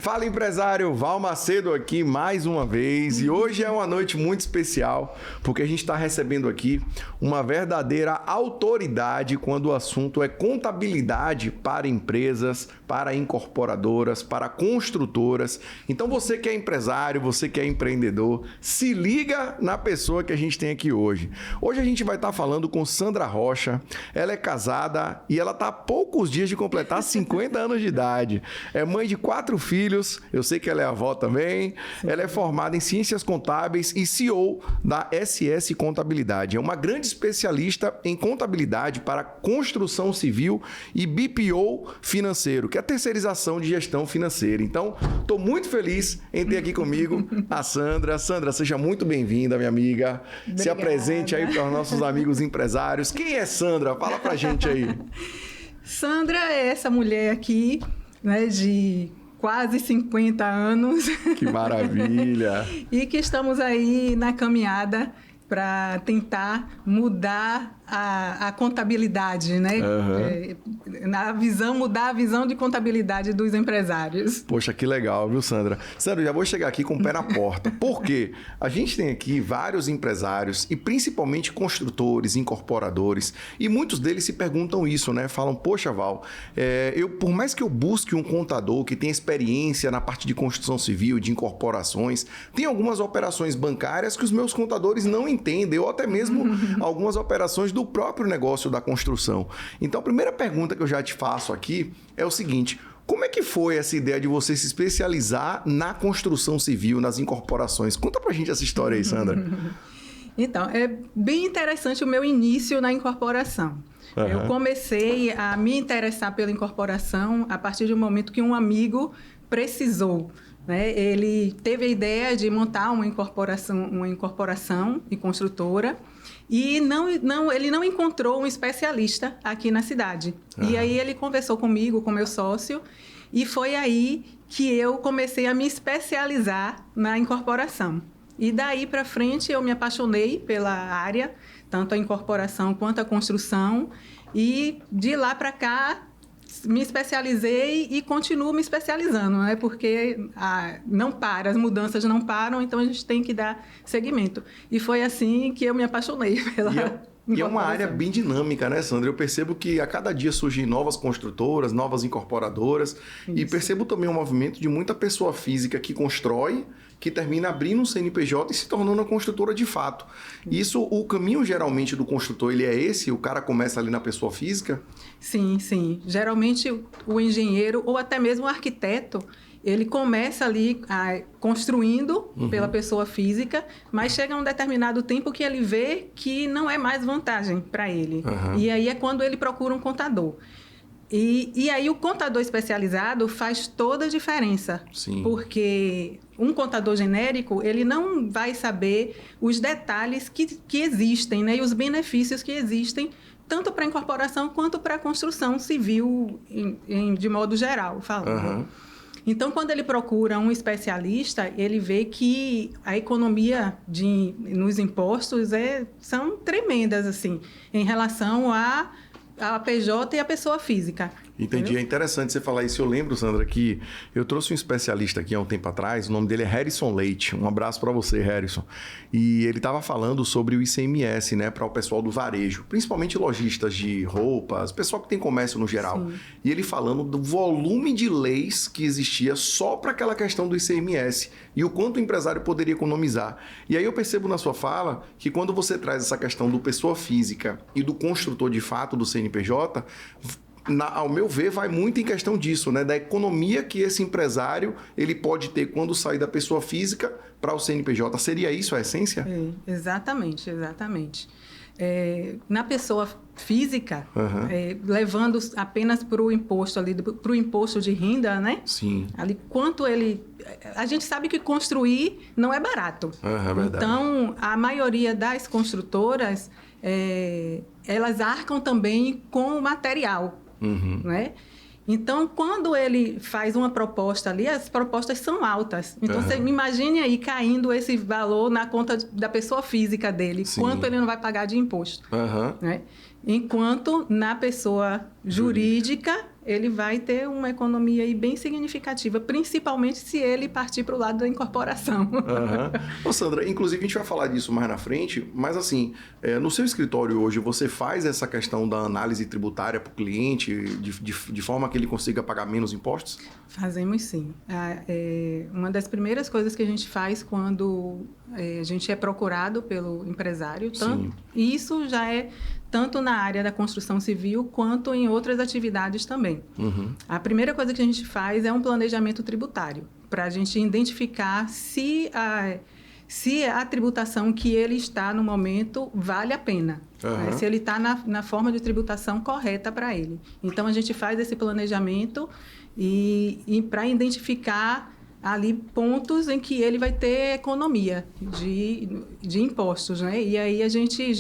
Fala, empresário, Val Macedo aqui mais uma vez, e hoje é uma noite muito especial porque a gente está recebendo aqui uma verdadeira autoridade quando o assunto é contabilidade para empresas, para incorporadoras, para construtoras. Então você que é empresário, você que é empreendedor, se liga na pessoa que a gente tem aqui hoje. Hoje a gente vai estar falando com Sandra Rocha. Ela é casada e ela está há poucos dias de completar 50 anos de idade. É mãe de 4 filhos. Eu sei que ela é avó também. Sim. Ela é formada em Ciências Contábeis e CEO da SS Contabilidade. É uma grande especialista em contabilidade para construção civil e BPO financeiro, que é a terceirização de gestão financeira. Então, estou muito feliz em ter aqui comigo a Sandra. Sandra, seja muito bem-vinda, minha amiga. Obrigada. Se apresente aí para os nossos amigos empresários. Quem é Sandra? Fala para a gente aí. Sandra é essa mulher aqui, né, de quase 50 anos. Que maravilha! E que estamos aí na caminhada para tentar mudar a contabilidade, né? Mudar a visão de contabilidade dos empresários. Poxa, que legal, viu, Sandra? Sandra, já vou chegar aqui com o pé na porta. Por quê? A gente tem aqui vários empresários e principalmente construtores, incorporadores, e muitos deles se perguntam isso, né? Falam, poxa, Val, por mais que eu busque um contador que tenha experiência na parte de construção civil, de incorporações, tem algumas operações bancárias que os meus contadores não entendem, ou até mesmo algumas operações do próprio negócio da construção. Então, a primeira pergunta que eu já te faço aqui é o seguinte: como é que foi essa ideia de você se especializar na construção civil, nas incorporações? Conta pra gente essa história aí, Sandra. Então, é bem interessante o meu início na incorporação. Eu comecei a me interessar pela incorporação a partir de um momento que um amigo precisou. Ele teve a ideia de montar uma incorporação e construtora e ele não encontrou um especialista aqui na cidade. E aí ele conversou comigo, com meu sócio, e foi aí que eu comecei a me especializar na incorporação. E daí para frente eu me apaixonei pela área, tanto a incorporação quanto a construção, e de lá para cá me especializei e continuo me especializando, né? Porque não para, as mudanças não param, então a gente tem que dar seguimento. E foi assim que eu me apaixonei pela E é uma área bem dinâmica, né, Sandra? Eu percebo que a cada dia surgem novas construtoras, novas incorporadoras. Isso. E percebo também um movimento de muita pessoa física que constrói, que termina abrindo um CNPJ e se tornando uma construtora de fato. Isso, o caminho geralmente do construtor, ele é esse? O cara começa ali na pessoa física? Sim, sim. Geralmente o engenheiro ou até mesmo o arquiteto, ele começa ali construindo pela pessoa física, mas chega um determinado tempo que ele vê que não é mais vantagem para ele. E aí é quando ele procura um contador. E aí o contador especializado faz toda a diferença. Sim. Porque um contador genérico, ele não vai saber os detalhes que existem, né? E os benefícios que existem, tanto para a incorporação quanto para a construção civil, de modo geral, falando. Então, quando ele procura um especialista, ele vê que a economia nos impostos são tremendas, assim, em relação a PJ e a pessoa física. Entendi. Entendeu? É interessante você falar isso. Eu lembro, Sandra, que eu trouxe um especialista aqui há um tempo atrás, o nome dele é Harrison Leite. Um abraço para você, Harrison. E ele estava falando sobre o ICMS, né, para o pessoal do varejo, principalmente lojistas de roupas, pessoal que tem comércio no geral. Sim. E ele falando do volume de leis que existia só para aquela questão do ICMS e o quanto o empresário poderia economizar. E aí eu percebo na sua fala que quando você traz essa questão do pessoa física e do construtor de fato do CNPJ, ao meu ver, vai muito em questão disso, né? Da economia que esse empresário ele pode ter quando sair da pessoa física para o CNPJ. Seria isso a essência? Exatamente, exatamente. Na pessoa física, levando apenas para o imposto ali, para o imposto de renda, né? Sim. Ali, quanto ele... A gente sabe que construir não é barato. Então, a maioria das construtoras, elas arcam também com o material. Né? Então, quando ele faz uma proposta ali, as propostas são altas. Então, você imagine aí caindo esse valor na conta da pessoa física dele. Sim. Quanto ele não vai pagar de imposto. Né? Enquanto na pessoa jurídica, ele vai ter uma economia aí bem significativa, principalmente se ele partir para o lado da incorporação. Ô Sandra, inclusive a gente vai falar disso mais na frente, mas assim, no seu escritório hoje, você faz essa questão da análise tributária para o cliente de forma que ele consiga pagar menos impostos? Fazemos sim. Uma das primeiras coisas que a gente faz quando a gente é procurado pelo empresário, e isso já é tanto na área da construção civil quanto em outras atividades também. A primeira coisa que a gente faz é um planejamento tributário, para a gente identificar se a tributação que ele está no momento vale a pena, né? Se ele está na forma de tributação correta para ele. Então, a gente faz esse planejamento e para identificar ali pontos em que ele vai ter economia de impostos, né? E aí a gente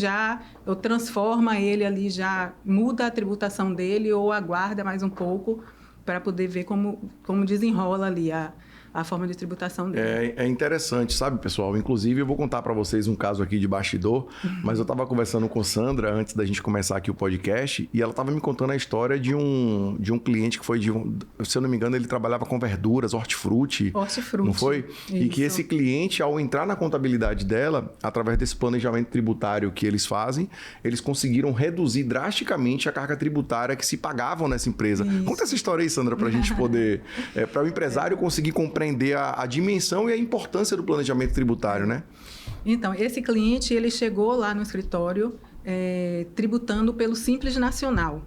transforma ele ali, já muda a tributação dele ou aguarda mais um pouco para poder ver como desenrola ali a forma de tributação dele. É interessante, sabe, pessoal? Inclusive, eu vou contar para vocês um caso aqui de bastidor, mas eu estava conversando com Sandra antes da gente começar aqui o podcast e ela estava me contando a história de um cliente que foi se eu não me engano, ele trabalhava com verduras, hortifruti. Não foi? Isso. E que esse cliente, ao entrar na contabilidade dela, através desse planejamento tributário que eles fazem, eles conseguiram reduzir drasticamente a carga tributária que se pagavam nessa empresa. Isso. Conta essa história aí, Sandra, para a gente poder... para o empresário conseguir compreender a dimensão e a importância do planejamento tributário, né? Então, esse cliente, ele chegou lá no escritório tributando pelo Simples Nacional.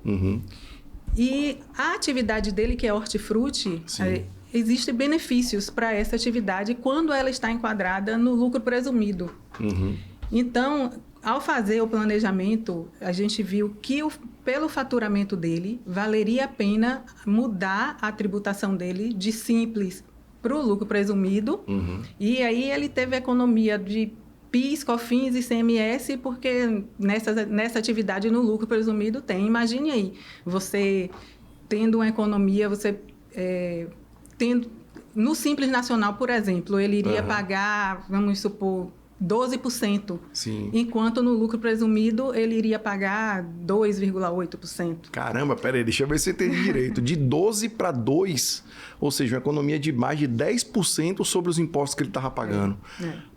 E a atividade dele, que é hortifruti, existem benefícios para essa atividade quando ela está enquadrada no lucro presumido. Então, ao fazer o planejamento, a gente viu que pelo faturamento dele, valeria a pena mudar a tributação dele de simples para o lucro presumido. E aí ele teve economia de PIS, COFINS e ICMS, porque nessa atividade no lucro presumido tem. Imagine aí, você tendo uma economia, no Simples Nacional, por exemplo, ele iria pagar, vamos supor, 12%. Sim. Enquanto no lucro presumido ele iria pagar 2,8%. Caramba, peraí, deixa eu ver se eu entendi direito. De 12 para 2, ou seja, uma economia de mais de 10% sobre os impostos que ele estava pagando.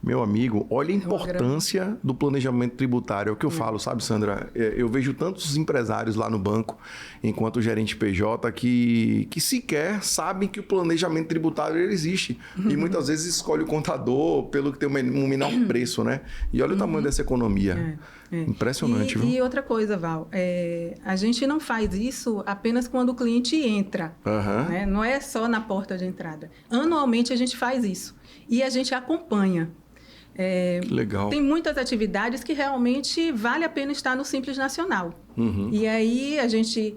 Meu amigo, olha a importância do planejamento tributário. É o que eu falo, sabe, Sandra? Eu vejo tantos empresários lá no banco, enquanto gerente PJ, que sequer sabem que o planejamento tributário existe. E muitas vezes escolhe o contador pelo que tem um menor preço, né? E olha o tamanho dessa economia. Impressionante, viu? E outra coisa, Val, a gente não faz isso apenas quando o cliente entra, né? Não é só na porta de entrada. Anualmente a gente faz isso e a gente acompanha. Que legal. Tem muitas atividades que realmente vale a pena estar no Simples Nacional. E aí a gente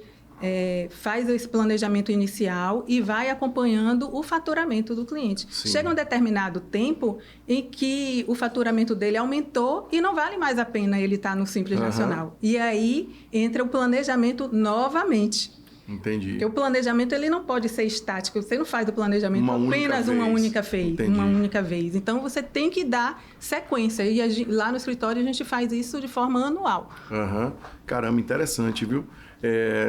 faz esse planejamento inicial e vai acompanhando o faturamento do cliente. Sim. Chega um determinado tempo em que o faturamento dele aumentou e não vale mais a pena ele estar no Simples Nacional. E aí entra o planejamento novamente. Entendi. Porque o planejamento ele não pode ser estático. Você não faz o planejamento uma única vez. Então, você tem que dar sequência. E lá no escritório, a gente faz isso de forma anual. Caramba, interessante, viu?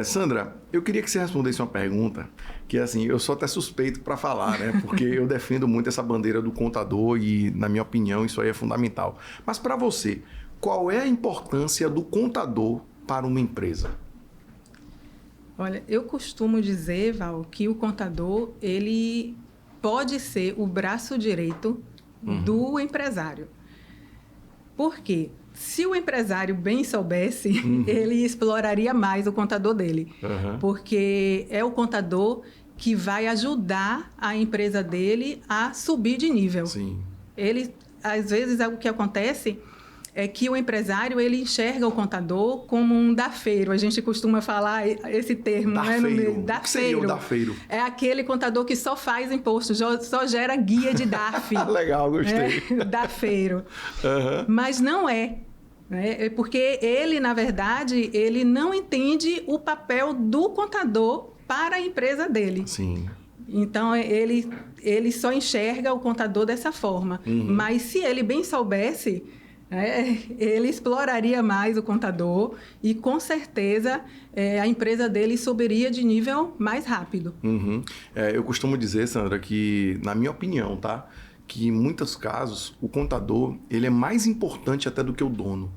Sandra, eu queria que você respondesse uma pergunta que, assim, eu sou até suspeito para falar, né? Porque eu defendo muito essa bandeira do contador e, na minha opinião, isso aí é fundamental. Mas, para você, qual é a importância do contador para uma empresa? Olha, eu costumo dizer, Val, que o contador, ele pode ser o braço direito do empresário. Por quê? Se o empresário bem soubesse, ele exploraria mais o contador dele. Porque é o contador que vai ajudar a empresa dele a subir de nível. Sim. Ele, às vezes, o que acontece é que o empresário, ele enxerga o contador como um dafeiro. A gente costuma falar esse termo, dafeiro. Né? No meio. Dafeiro. O que seria o dafeiro? É aquele contador que só faz imposto, só gera guia de DAF. Legal, gostei. Dafeiro. Mas não é. Porque ele, na verdade, ele não entende o papel do contador para a empresa dele. Sim. Então, ele só enxerga o contador dessa forma. Mas se ele bem soubesse, Ele exploraria mais o contador e, com certeza, a empresa dele subiria de nível mais rápido. Uhum. Eu costumo dizer, Sandra, que, na minha opinião, tá? Que em muitos casos o contador ele é mais importante até do que o dono.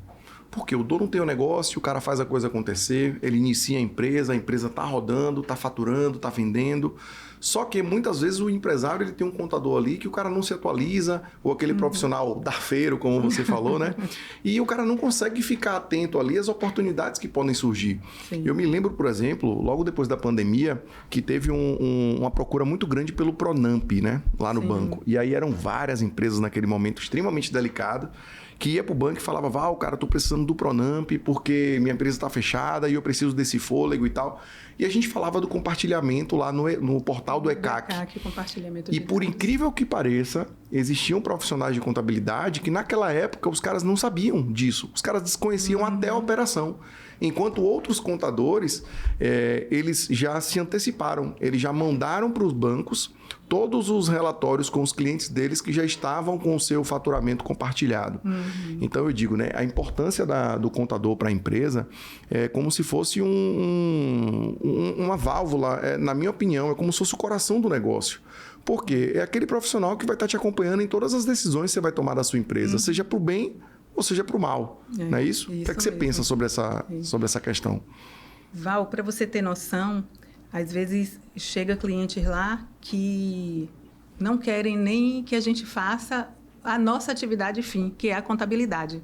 Porque o dono tem o negócio, o cara faz a coisa acontecer, ele inicia a empresa está rodando, está faturando, está vendendo. Só que muitas vezes o empresário ele tem um contador ali que o cara não se atualiza, ou aquele profissional darfeiro, como você falou, né? E o cara não consegue ficar atento ali às oportunidades que podem surgir. Sim. Eu me lembro, por exemplo, logo depois da pandemia, que teve uma procura muito grande pelo Pronamp, né? Lá no banco. E aí eram várias empresas naquele momento extremamente delicado, que ia para o banco e falava, Val, cara, estou precisando do Pronamp porque minha empresa está fechada e eu preciso desse fôlego e tal. E a gente falava do compartilhamento lá no portal do ECAC. Compartilhamento e por incrível que pareça, existiam profissionais de contabilidade que naquela época os caras não sabiam disso. Os caras desconheciam até a operação. Enquanto outros contadores, eles já se anteciparam. Eles já mandaram para os bancos todos os relatórios com os clientes deles que já estavam com o seu faturamento compartilhado. Então, eu digo, né, a importância do contador para a empresa é como se fosse uma válvula, na minha opinião, é como se fosse o coração do negócio. Por quê? É aquele profissional que vai estar te acompanhando em todas as decisões que você vai tomar da sua empresa, seja para o bem ou seja para o mal. Não é isso? O que é que você pensa sobre essa questão? Val, para você ter noção, às vezes chega clientes lá que não querem nem que a gente faça a nossa atividade fim, que é a contabilidade.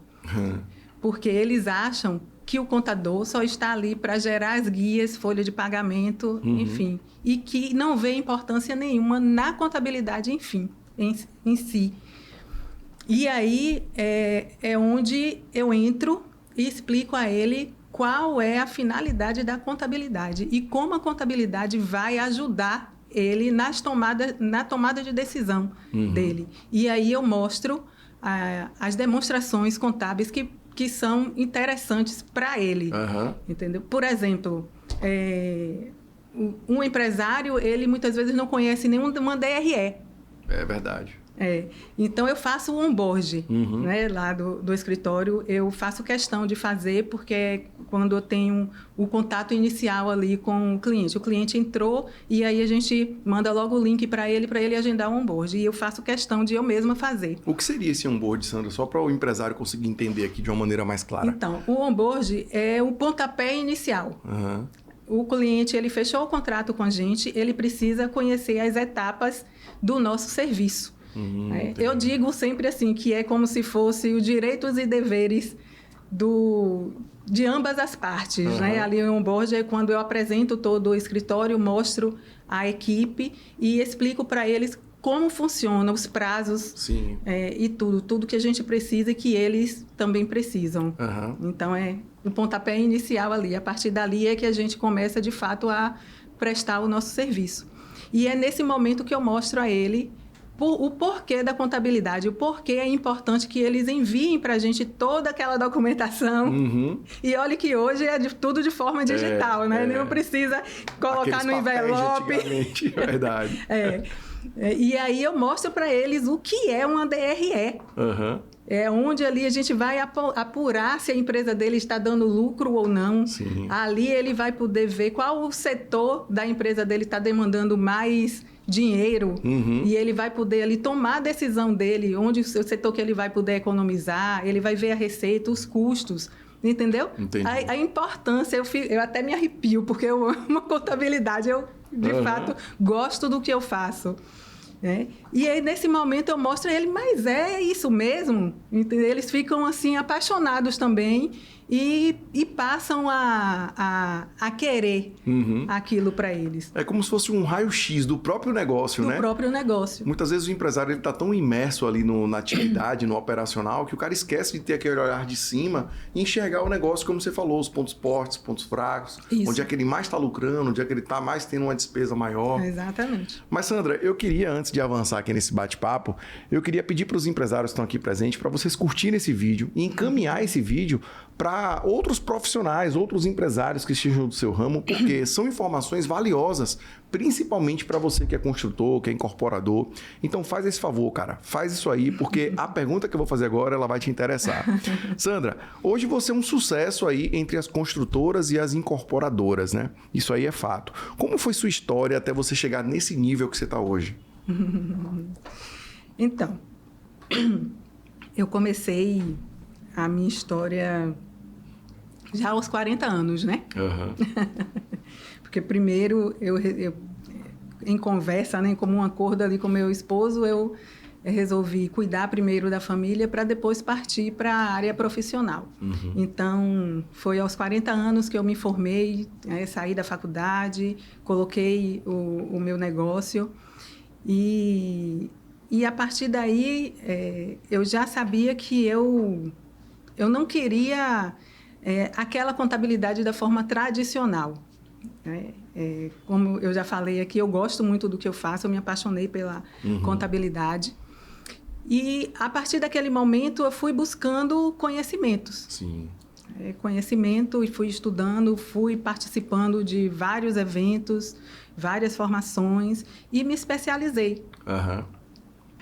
Porque eles acham que o contador só está ali para gerar as guias, folha de pagamento, enfim. E que não vê importância nenhuma na contabilidade, enfim, em si. E aí é onde eu entro e explico a ele qual é a finalidade da contabilidade e como a contabilidade vai ajudar ele na tomada de decisão dele. E aí eu mostro as demonstrações contábeis que são interessantes para ele. Entendeu? Por exemplo, um empresário, ele muitas vezes não conhece nenhuma DRE. É verdade. Então, eu faço o onboard, né, lá do escritório. Eu faço questão de fazer, porque é quando eu tenho o contato inicial ali com o cliente entrou e aí a gente manda logo o link para ele agendar o onboard. E eu faço questão de eu mesma fazer. O que seria esse onboard, Sandra? Só para o empresário conseguir entender aqui de uma maneira mais clara. Então, o onboard é o pontapé inicial. O cliente, ele fechou o contrato com a gente, ele precisa conhecer as etapas do nosso serviço. Eu digo sempre assim, que é como se fosse os direitos e deveres de ambas as partes. Né? Ali o onboard é quando eu apresento todo o escritório, mostro a equipe e explico para eles como funcionam os prazos e tudo que a gente precisa e que eles também precisam. Então, é o pontapé inicial ali. A partir dali é que a gente começa, de fato, a prestar o nosso serviço. E é nesse momento que eu mostro a ele o porquê da contabilidade, o porquê é importante que eles enviem para a gente toda aquela documentação. E olha que hoje é tudo de forma digital, né? Não precisa colocar no envelope. É verdade. E aí eu mostro para eles o que é uma DRE. É onde ali a gente vai apurar se a empresa dele está dando lucro ou não. Ali ele vai poder ver qual o setor da empresa dele está demandando mais dinheiro e ele vai poder ali tomar a decisão dele, onde o setor que ele vai poder economizar, ele vai ver a receita, os custos, entendeu? A importância, eu até me arrepio, porque eu amo a contabilidade, eu de fato gosto do que eu faço. E aí nesse momento eu mostro a ele, mas é isso mesmo? Eles ficam assim apaixonados também e passam a querer aquilo para eles. É como se fosse um raio-x do próprio negócio, né? Do próprio negócio. Muitas vezes o empresário está tão imerso ali na atividade, no operacional, que o cara esquece de ter aquele olhar de cima e enxergar o negócio, como você falou, os pontos fortes, pontos fracos, onde é que ele mais está lucrando, onde é que ele está mais tendo uma despesa maior. Exatamente. Mas, Sandra, eu queria, antes de avançar aqui nesse bate-papo, eu queria pedir para os empresários que estão aqui presentes para vocês curtirem esse vídeo e encaminhar esse vídeo para para outros profissionais, outros empresários que estejam do seu ramo, porque são informações valiosas, principalmente para você que é construtor, que é incorporador. Então faz esse favor, cara. Faz isso aí, porque a pergunta que eu vou fazer agora, ela vai te interessar. Sandra, hoje você é um sucesso aí entre as construtoras e as incorporadoras, né? Isso aí é fato. Como foi sua história até você chegar nesse nível que você está hoje? Então, eu comecei a minha história já aos 40 anos, né? Uhum. Porque primeiro, eu em conversa, né, em comum acordo ali com meu esposo, eu resolvi cuidar primeiro da família para depois partir para a área profissional. Uhum. Então, foi aos 40 anos que eu me formei, saí da faculdade, coloquei o meu negócio e a partir daí eu já sabia que eu não queria aquela contabilidade da forma tradicional. Como eu já falei aqui, eu gosto muito do que eu faço, eu me apaixonei pela contabilidade. E, a partir daquele momento, eu fui buscando conhecimentos. Sim. Conhecimento, e fui estudando, fui participando de vários eventos, várias formações, e me especializei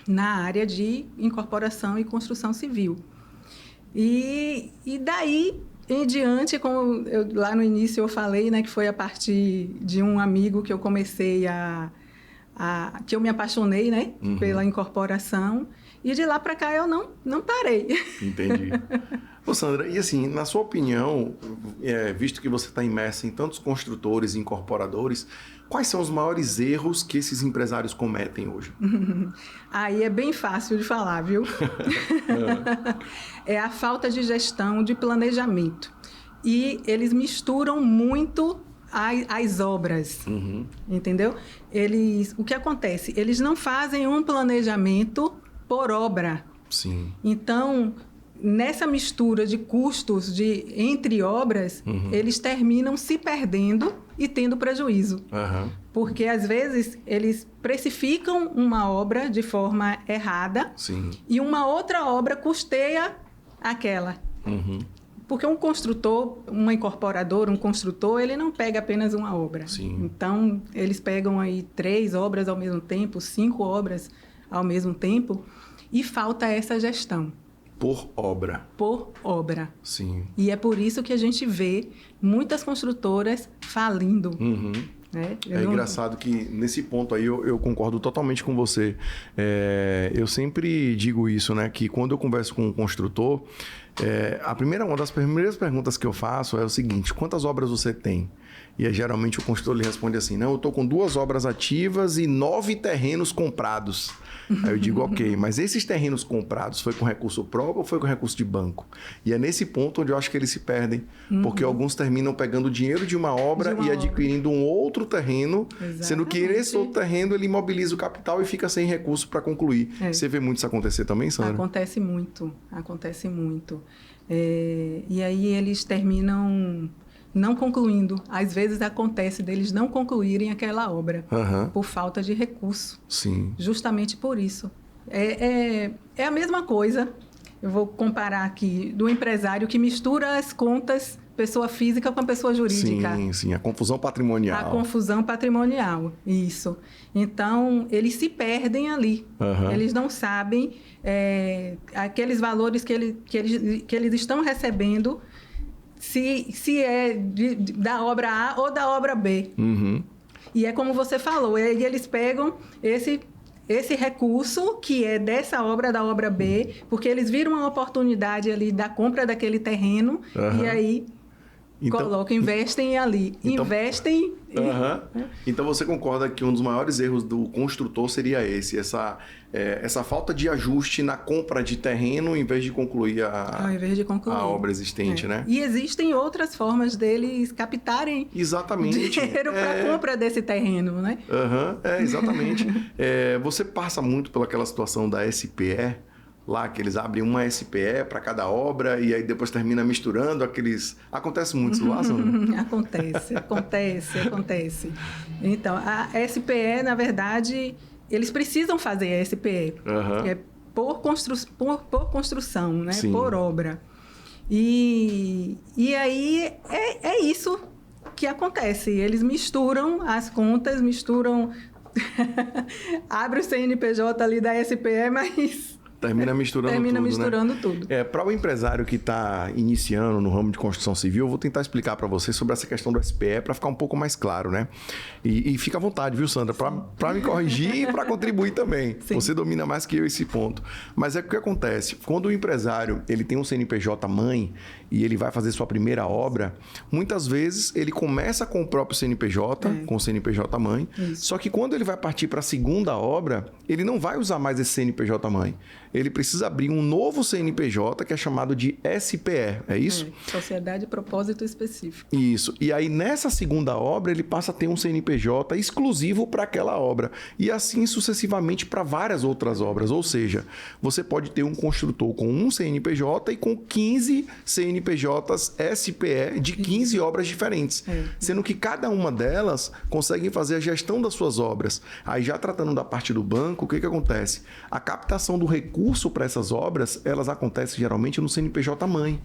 na área de incorporação e construção civil. E daí em diante, como lá no início eu falei, né, que foi a partir de um amigo que eu comecei que eu me apaixonei, né, pela incorporação, e de lá para cá eu não parei. Entendi. Ô Sandra, e assim, na sua opinião, visto que você está imersa em tantos construtores e incorporadores, quais são os maiores erros que esses empresários cometem hoje? Aí é bem fácil de falar, viu? É a falta de gestão, de planejamento. E eles misturam muito as obras, entendeu? O que acontece? Eles não fazem um planejamento por obra. Sim. Então, nessa mistura de custos entre obras, eles terminam se perdendo e tendo prejuízo. Porque, às vezes, eles precificam uma obra de forma errada. Sim. E uma outra obra custeia aquela. Porque um construtor, uma incorporadora, um construtor, ele não pega apenas uma obra. Sim. Então, eles pegam aí 3 obras ao mesmo tempo, 5 obras ao mesmo tempo, e falta essa gestão. Por obra. Por obra. Sim. E é por isso que a gente vê muitas construtoras falindo. Engraçado que nesse ponto aí eu concordo totalmente com você. Eu sempre digo isso, né? Que quando eu converso com um construtor, uma das primeiras perguntas que eu faço é o seguinte: quantas obras você tem? E aí, geralmente o construtor lhe responde assim: não, eu estou com 2 obras ativas e 9 terrenos comprados. Aí eu digo, ok, mas esses terrenos comprados foi com recurso próprio ou foi com recurso de banco? E é nesse ponto onde eu acho que eles se perdem, porque alguns terminam pegando dinheiro de uma obra e adquirindo um outro terreno, sendo que esse outro terreno ele imobiliza o capital e fica sem recurso para concluir. Você vê muito isso acontecer também, Sandra? Acontece muito, acontece muito. E aí eles terminam não concluindo. Às vezes acontece deles não concluírem aquela obra por falta de recurso. Sim. Justamente por isso. É a mesma coisa, eu vou comparar aqui, do empresário que mistura as contas pessoa física com a pessoa jurídica. Sim, a confusão patrimonial. A confusão patrimonial, isso. Então, eles se perdem ali. Eles não sabem aqueles valores que eles estão recebendo, se é da obra A ou da obra B. E é como você falou, e eles pegam esse recurso que é dessa obra, da obra B, porque eles viram uma oportunidade ali da compra daquele terreno e aí investem ali. Investem... Então você concorda que um dos maiores erros do construtor seria essa falta de ajuste na compra de terreno em vez de concluir a obra existente, né? E existem outras formas deles captarem dinheiro para a compra desse terreno, né? Exatamente. Você passa muito pelaquela situação da SPE, lá que eles abrem uma SPE para cada obra e aí depois termina misturando aqueles... Acontece muito isso lá, Sandra? Acontece. Então, a SPE, na verdade, eles precisam fazer a SPE. Por construção, né? Sim. Por obra. E aí é isso que acontece. Eles misturam as contas, abre o CNPJ ali da SPE, mas Termina misturando tudo. Para o empresário que está iniciando no ramo de construção civil, eu vou tentar explicar para você sobre essa questão do SPE para ficar um pouco mais claro, né? E fica à vontade, viu, Sandra? Para me corrigir e para contribuir também. Sim. Você domina mais que eu esse ponto. Mas é o que acontece. Quando o empresário ele tem um CNPJ mãe e ele vai fazer sua primeira obra, muitas vezes ele começa com o próprio CNPJ, com o CNPJ mãe. Isso. Só que quando ele vai partir para a segunda obra, ele não vai usar mais esse CNPJ mãe. Ele precisa abrir um novo CNPJ que é chamado de SPE, é isso? Sociedade de Propósito Específico. Isso. E aí, nessa segunda obra, ele passa a ter um CNPJ exclusivo para aquela obra. E assim sucessivamente para várias outras obras. Ou seja, você pode ter um construtor com um CNPJ e com 15 CNPJs SPE de 15 obras diferentes. Sendo que cada uma delas consegue fazer a gestão das suas obras. Aí, já tratando da parte do banco, o que acontece? A captação do recurso para essas obras, elas acontecem geralmente no CNPJ mãe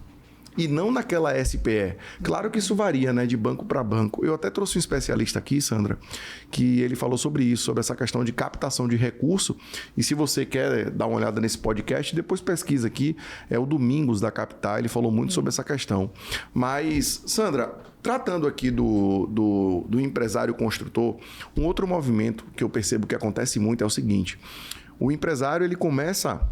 e não naquela SPE. Claro que isso varia, né, de banco para banco. Eu até trouxe um especialista aqui, Sandra, que ele falou sobre isso, sobre essa questão de captação de recurso. E se você quer dar uma olhada nesse podcast, depois pesquisa aqui, é o Domingos da Capital, ele falou muito sobre essa questão. Mas, Sandra, tratando aqui do empresário construtor, um outro movimento que eu percebo que acontece muito é o seguinte: o empresário ele começa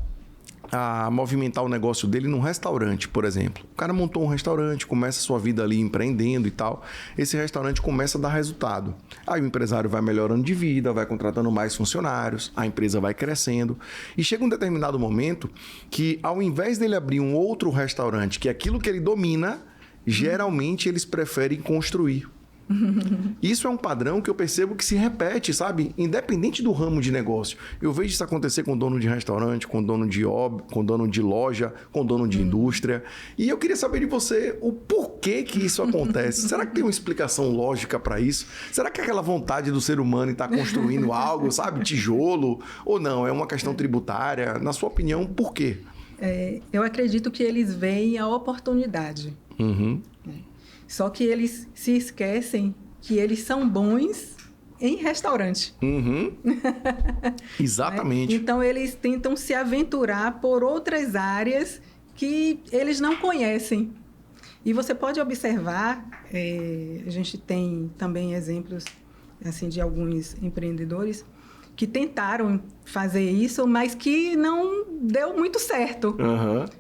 a movimentar o negócio dele num restaurante, por exemplo. O cara montou um restaurante, começa a sua vida ali empreendendo e tal. Esse restaurante começa a dar resultado. Aí o empresário vai melhorando de vida, vai contratando mais funcionários, a empresa vai crescendo. E chega um determinado momento que, ao invés dele abrir um outro restaurante, que é aquilo que ele domina, geralmente eles preferem construir. Isso é um padrão que eu percebo que se repete, sabe? Independente do ramo de negócio. Eu vejo isso acontecer com dono de restaurante, com dono de obra, com dono de loja, com dono de indústria. E eu queria saber de você o porquê que isso acontece. Será que tem uma explicação lógica para isso? Será que é aquela vontade do ser humano em estar construindo algo, sabe? Tijolo? Ou não? É uma questão tributária? Na sua opinião, por quê? Eu acredito que eles veem a oportunidade. Só que eles se esquecem que eles são bons em restaurante. Exatamente. Então, eles tentam se aventurar por outras áreas que eles não conhecem. E você pode observar, a gente tem também exemplos assim, de alguns empreendedores que tentaram fazer isso, mas que não deu muito certo.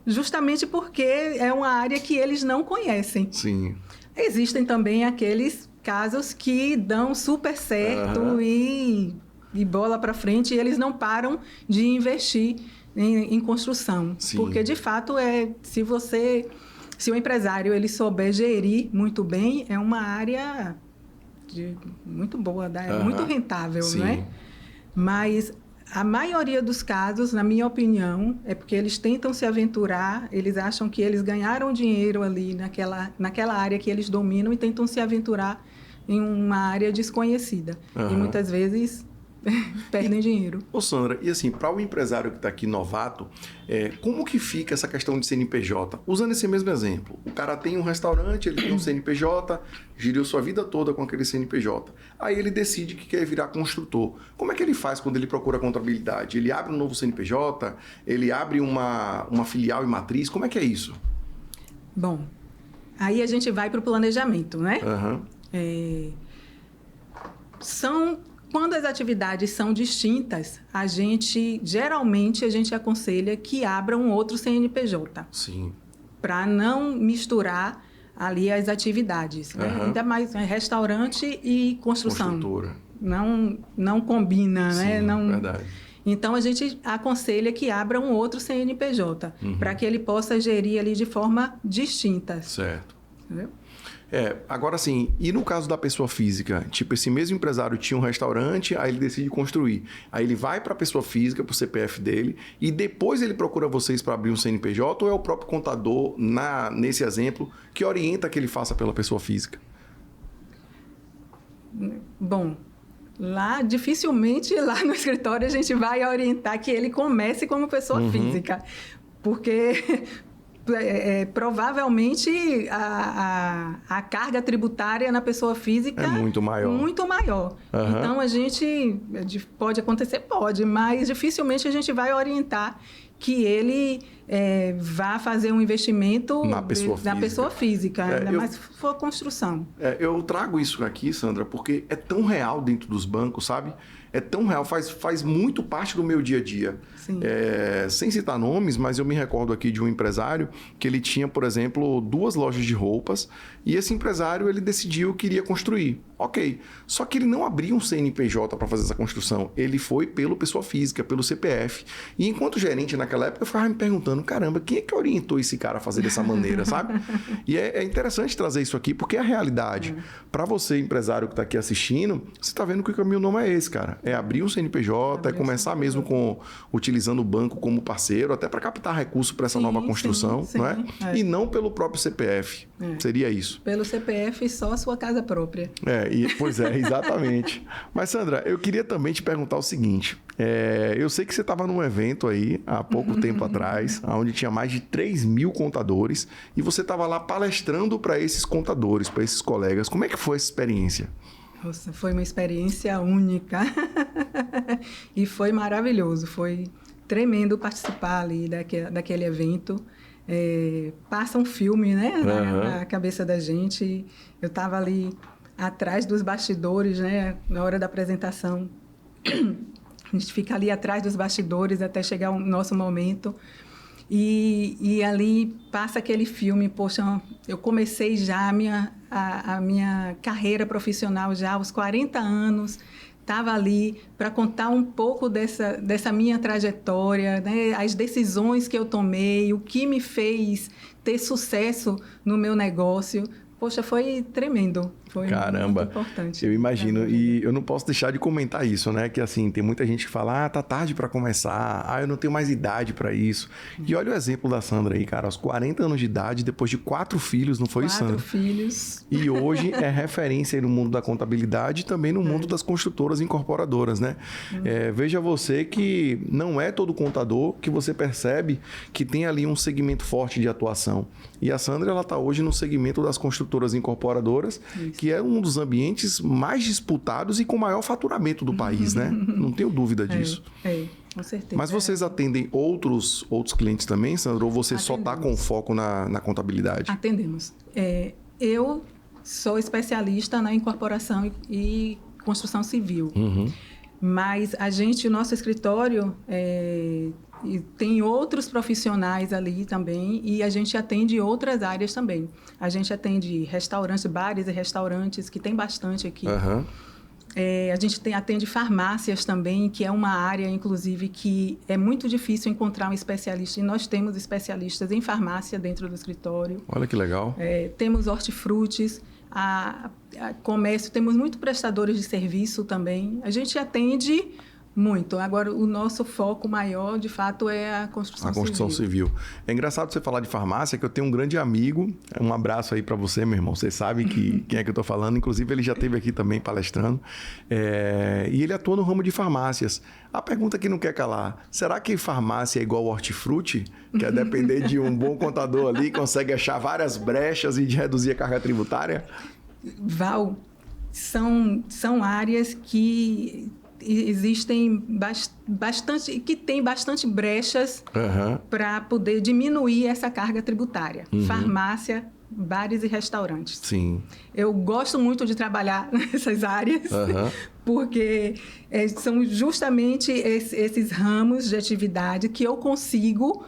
Justamente porque é uma área que eles não conhecem. Sim. Existem também aqueles casos que dão super certo e bola para frente, e eles não param de investir em construção. Sim. Porque, de fato, se o empresário ele souber gerir muito bem, é uma área muito boa, muito rentável, Sim. né? Mas a maioria dos casos, na minha opinião, é porque eles tentam se aventurar, eles acham que eles ganharam dinheiro ali naquela área que eles dominam e tentam se aventurar em uma área desconhecida. E muitas vezes perdem dinheiro. Ô Sandra, e assim, para o empresário que está aqui novato, como que fica essa questão de CNPJ? Usando esse mesmo exemplo, o cara tem um restaurante, ele tem um CNPJ, geriu sua vida toda com aquele CNPJ. Aí ele decide que quer virar construtor. Como é que ele faz quando ele procura contabilidade? Ele abre um novo CNPJ? Ele abre uma filial e matriz? Como é que é isso? Bom, aí a gente vai para o planejamento, né? Quando as atividades são distintas, geralmente a gente aconselha que abra um outro CNPJ. Sim. Para não misturar ali as atividades. Né? Ainda mais restaurante e construção. Construtora. Não combina, Sim, né? Não... Verdade. Então, a gente aconselha que abra um outro CNPJ, para que ele possa gerir ali de forma distinta. Certo. Entendeu? Agora sim, e no caso da pessoa física? Tipo, esse mesmo empresário tinha um restaurante, aí ele decide construir. Aí ele vai para a pessoa física, para o CPF dele, e depois ele procura vocês para abrir um CNPJ, ou é o próprio contador, nesse exemplo, que orienta que ele faça pela pessoa física? Bom, dificilmente lá no escritório a gente vai orientar que ele comece como pessoa física. Porque provavelmente a carga tributária na pessoa física é muito maior. Muito maior. Então, a gente... Pode acontecer? Pode, mas dificilmente a gente vai orientar que ele vá fazer um investimento na pessoa física. Ainda mais se for construção. Eu trago isso aqui, Sandra, porque é tão real dentro dos bancos, sabe? É tão real, faz muito parte do meu dia a dia. Sem citar nomes, mas eu me recordo aqui de um empresário que ele tinha, por exemplo, 2 lojas de roupas e esse empresário ele decidiu que iria construir. Ok, só que ele não abriu um CNPJ para fazer essa construção. Ele foi pelo pessoa física, pelo CPF. E enquanto gerente naquela época, eu ficava me perguntando, caramba, quem é que orientou esse cara a fazer dessa maneira, sabe? E é interessante trazer isso aqui, porque é a realidade. Para você, empresário que está aqui assistindo, você está vendo que o caminho não é esse, cara. É abrir um CNPJ, é começar mesmo utilizando o banco como parceiro, até para captar recurso para essa nova construção, não é? E não pelo próprio CPF. Seria isso. Pelo CPF, só a sua casa própria. Pois é, exatamente. Mas, Sandra, eu queria também te perguntar o seguinte. Eu sei que você estava num evento aí, há pouco tempo atrás, onde tinha mais de 3.000 contadores, e você estava lá palestrando para esses contadores, para esses colegas. Como é que foi essa experiência? Nossa, foi uma experiência única. E foi maravilhoso. Foi tremendo participar ali daquele evento. Passa um filme, né, na cabeça da gente. Eu estava ali atrás dos bastidores, né, na hora da apresentação. A gente fica ali atrás dos bastidores até chegar o nosso momento. E ali passa aquele filme, poxa, eu comecei já a minha carreira profissional já aos 40 anos, estava ali para contar um pouco dessa minha trajetória, né? As decisões que eu tomei, o que me fez ter sucesso no meu negócio. Poxa, foi tremendo. Foi Caramba, muito importante. Eu imagino. E eu não posso deixar de comentar isso, né? Que assim, tem muita gente que fala, tá tarde para começar, eu não tenho mais idade para isso. E olha o exemplo da Sandra aí, cara, aos 40 anos de idade, depois de 4 filhos, não foi isso, Sandra? 4 filhos. E hoje é referência aí no mundo da contabilidade e também no mundo das construtoras e incorporadoras, né? Veja você que não é todo contador que você percebe que tem ali um segmento forte de atuação. E a Sandra, ela tá hoje no segmento das construtoras e incorporadoras, que é um dos ambientes mais disputados e com maior faturamento do país, né? Não tenho dúvida disso. Com certeza. Mas vocês atendem outros clientes também, Sandra? Ou você só está com foco na contabilidade? Atendemos. Eu sou especialista na incorporação e construção civil. Mas o nosso escritório tem outros profissionais ali também e a gente atende outras áreas também. A gente atende restaurantes, bares e restaurantes, que tem bastante aqui. A gente atende farmácias também, que é uma área, inclusive, que é muito difícil encontrar um especialista. E nós temos especialistas em farmácia dentro do escritório. Olha que legal. Temos hortifrutis, comércio, temos muitos prestadores de serviço também. A gente atende muito. Agora, o nosso foco maior, de fato, é a construção civil. É engraçado você falar de farmácia, que eu tenho um grande amigo. Um abraço aí para você, meu irmão. Você sabe quem é que eu estou falando. Inclusive, ele já esteve aqui também palestrando. E ele atua no ramo de farmácias. A pergunta que não quer calar, será que farmácia é igual hortifruti? Que é depender de um bom contador ali, consegue achar várias brechas e reduzir a carga tributária? Val, são áreas que existem que tem bastante brechas para poder diminuir essa carga tributária. Farmácia, bares e restaurantes. Sim. Eu gosto muito de trabalhar nessas áreas, porque são justamente esses ramos de atividade que eu consigo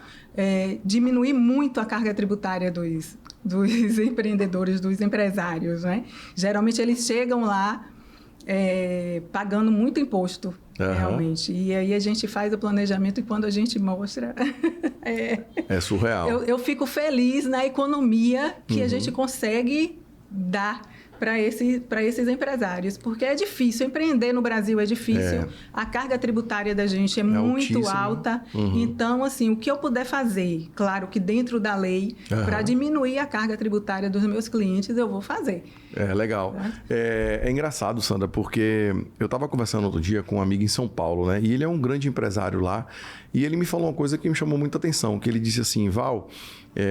diminuir muito a carga tributária dos empreendedores, dos empresários, né? Geralmente eles chegam lá pagando muito imposto, realmente. E aí a gente faz o planejamento e quando a gente mostra... é surreal. Eu fico feliz na economia que a gente consegue dar para esses empresários, porque é difícil, empreender no Brasil é difícil, a carga tributária da gente é muito alta, então, assim, o que eu puder fazer, claro que dentro da lei, para diminuir a carga tributária dos meus clientes, eu vou fazer. Legal. É engraçado, Sandra, porque eu estava conversando outro dia com um amigo em São Paulo, né? E ele é um grande empresário lá, e ele me falou uma coisa que me chamou muita atenção, que ele disse assim, Val,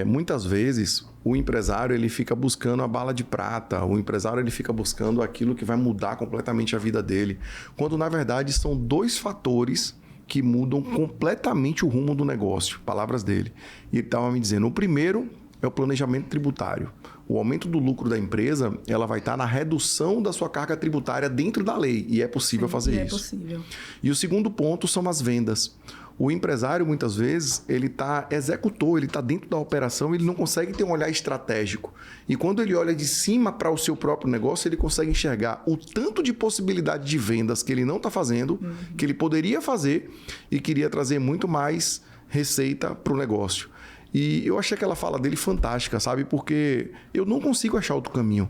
muitas vezes o empresário ele fica buscando a bala de prata, o empresário ele fica buscando aquilo que vai mudar completamente a vida dele, quando na verdade são dois fatores que mudam completamente o rumo do negócio, palavras dele. E ele estava me dizendo, o primeiro é o planejamento tributário. O aumento do lucro da empresa, ela vai estar na redução da sua carga tributária dentro da lei, e é possível fazer isso. É possível. E o segundo ponto são as vendas. O empresário, muitas vezes, ele está executor, ele está dentro da operação, ele não consegue ter um olhar estratégico. E quando ele olha de cima para o seu próprio negócio, ele consegue enxergar o tanto de possibilidade de vendas que ele não está fazendo, que ele poderia fazer e queria trazer muito mais receita para o negócio. E eu achei aquela fala dele fantástica, sabe? Porque eu não consigo achar outro caminho.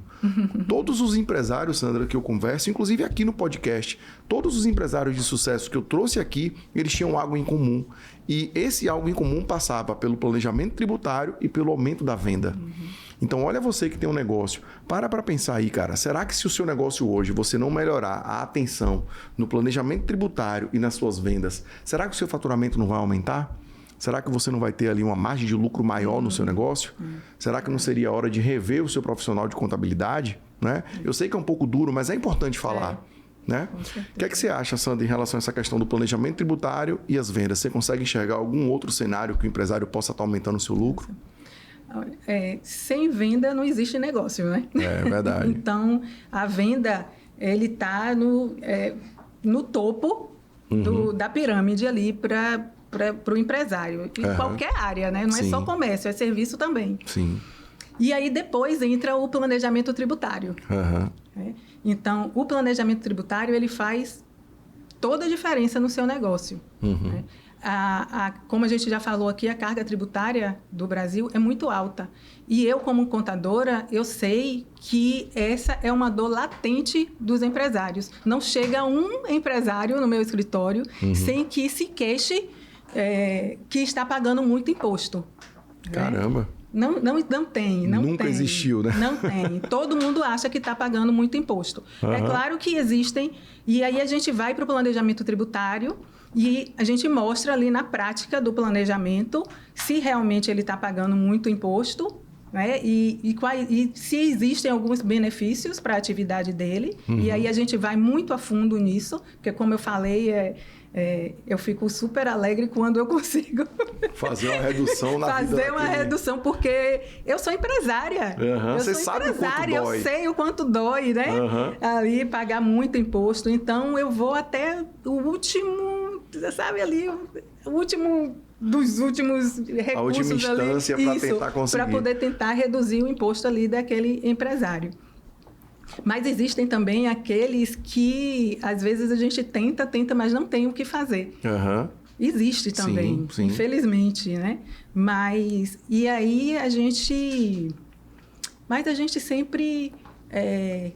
Todos os empresários, Sandra, que eu converso, inclusive aqui no podcast, todos os empresários de sucesso que eu trouxe aqui, eles tinham algo em comum. E esse algo em comum passava pelo planejamento tributário e pelo aumento da venda. Então, olha você que tem um negócio. Para pensar aí, cara. Será que se o seu negócio hoje, você não melhorar a atenção no planejamento tributário e nas suas vendas, será que o seu faturamento não vai aumentar? Será que você não vai ter ali uma margem de lucro maior no seu negócio? Será que não seria a hora de rever o seu profissional de contabilidade? Né? Eu sei que é um pouco duro, mas é importante falar. Né? O que é que você acha, Sandra, em relação a essa questão do planejamento tributário e as vendas? Você consegue enxergar algum outro cenário que o empresário possa estar aumentando o seu lucro? Sem venda não existe negócio, né? É verdade. Então, a venda, ele está no topo da pirâmide ali para o empresário, em qualquer área, né? Não é só comércio, é serviço também. Sim. E aí depois entra o planejamento tributário. Então, o planejamento tributário, ele faz toda a diferença no seu negócio. Né? Como a gente já falou aqui, a carga tributária do Brasil é muito alta. E eu, como contadora, eu sei que essa é uma dor latente dos empresários. Não chega um empresário no meu escritório sem que se queixe que está pagando muito imposto. Caramba! Não tem. Nunca existiu, né? Não tem. Todo mundo acha que está pagando muito imposto. É claro que existem, e aí a gente vai para o planejamento tributário e a gente mostra ali na prática do planejamento se realmente ele está pagando muito imposto, né? E se existem alguns benefícios para a atividade dele. E aí a gente vai muito a fundo nisso, porque como eu falei, eu fico super alegre quando eu consigo fazer uma redução na vida. Fazer uma redução, porque eu sou empresária. Você sabe o quanto dói. Eu sei o quanto dói, né? Ali, pagar muito imposto. Então, eu vou até o último, sabe ali, o último dos últimos recursos. A última instância para tentar conseguir. Para poder tentar reduzir o imposto ali daquele empresário. Mas existem também aqueles que, às vezes, a gente tenta, mas não tem o que fazer. Existe também, sim. Infelizmente, né? Mas, e aí a gente sempre,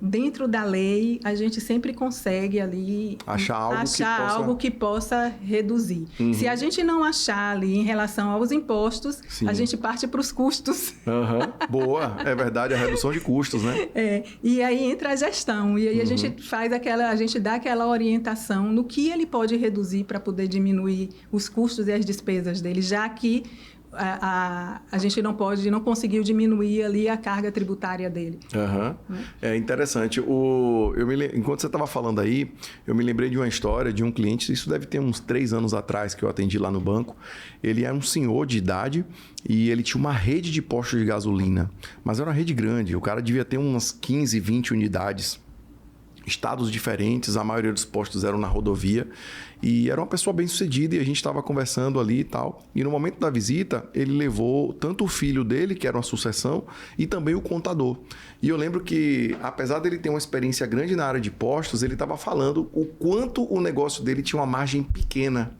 dentro da lei, a gente sempre consegue ali achar algo que possa reduzir. Se a gente não achar ali em relação aos impostos, a gente parte para os custos. Boa, é verdade, a redução de custos, né? E aí entra a gestão, e aí a gente dá aquela orientação no que ele pode reduzir para poder diminuir os custos e as despesas dele, já que a gente não conseguiu diminuir ali a carga tributária dele. É interessante. Enquanto você estava falando aí, eu me lembrei de uma história de um cliente, isso deve ter uns 3 anos atrás que eu atendi lá no banco. Ele era um senhor de idade e ele tinha uma rede de postos de gasolina, mas era uma rede grande, o cara devia ter umas 15, 20 unidades. Estados diferentes, a maioria dos postos eram na rodovia, e era uma pessoa bem sucedida, e a gente estava conversando ali e tal, e no momento da visita ele levou tanto o filho dele, que era uma sucessão, e também o contador. E eu lembro que, apesar dele ter uma experiência grande na área de postos, ele estava falando o quanto o negócio dele tinha uma margem pequena.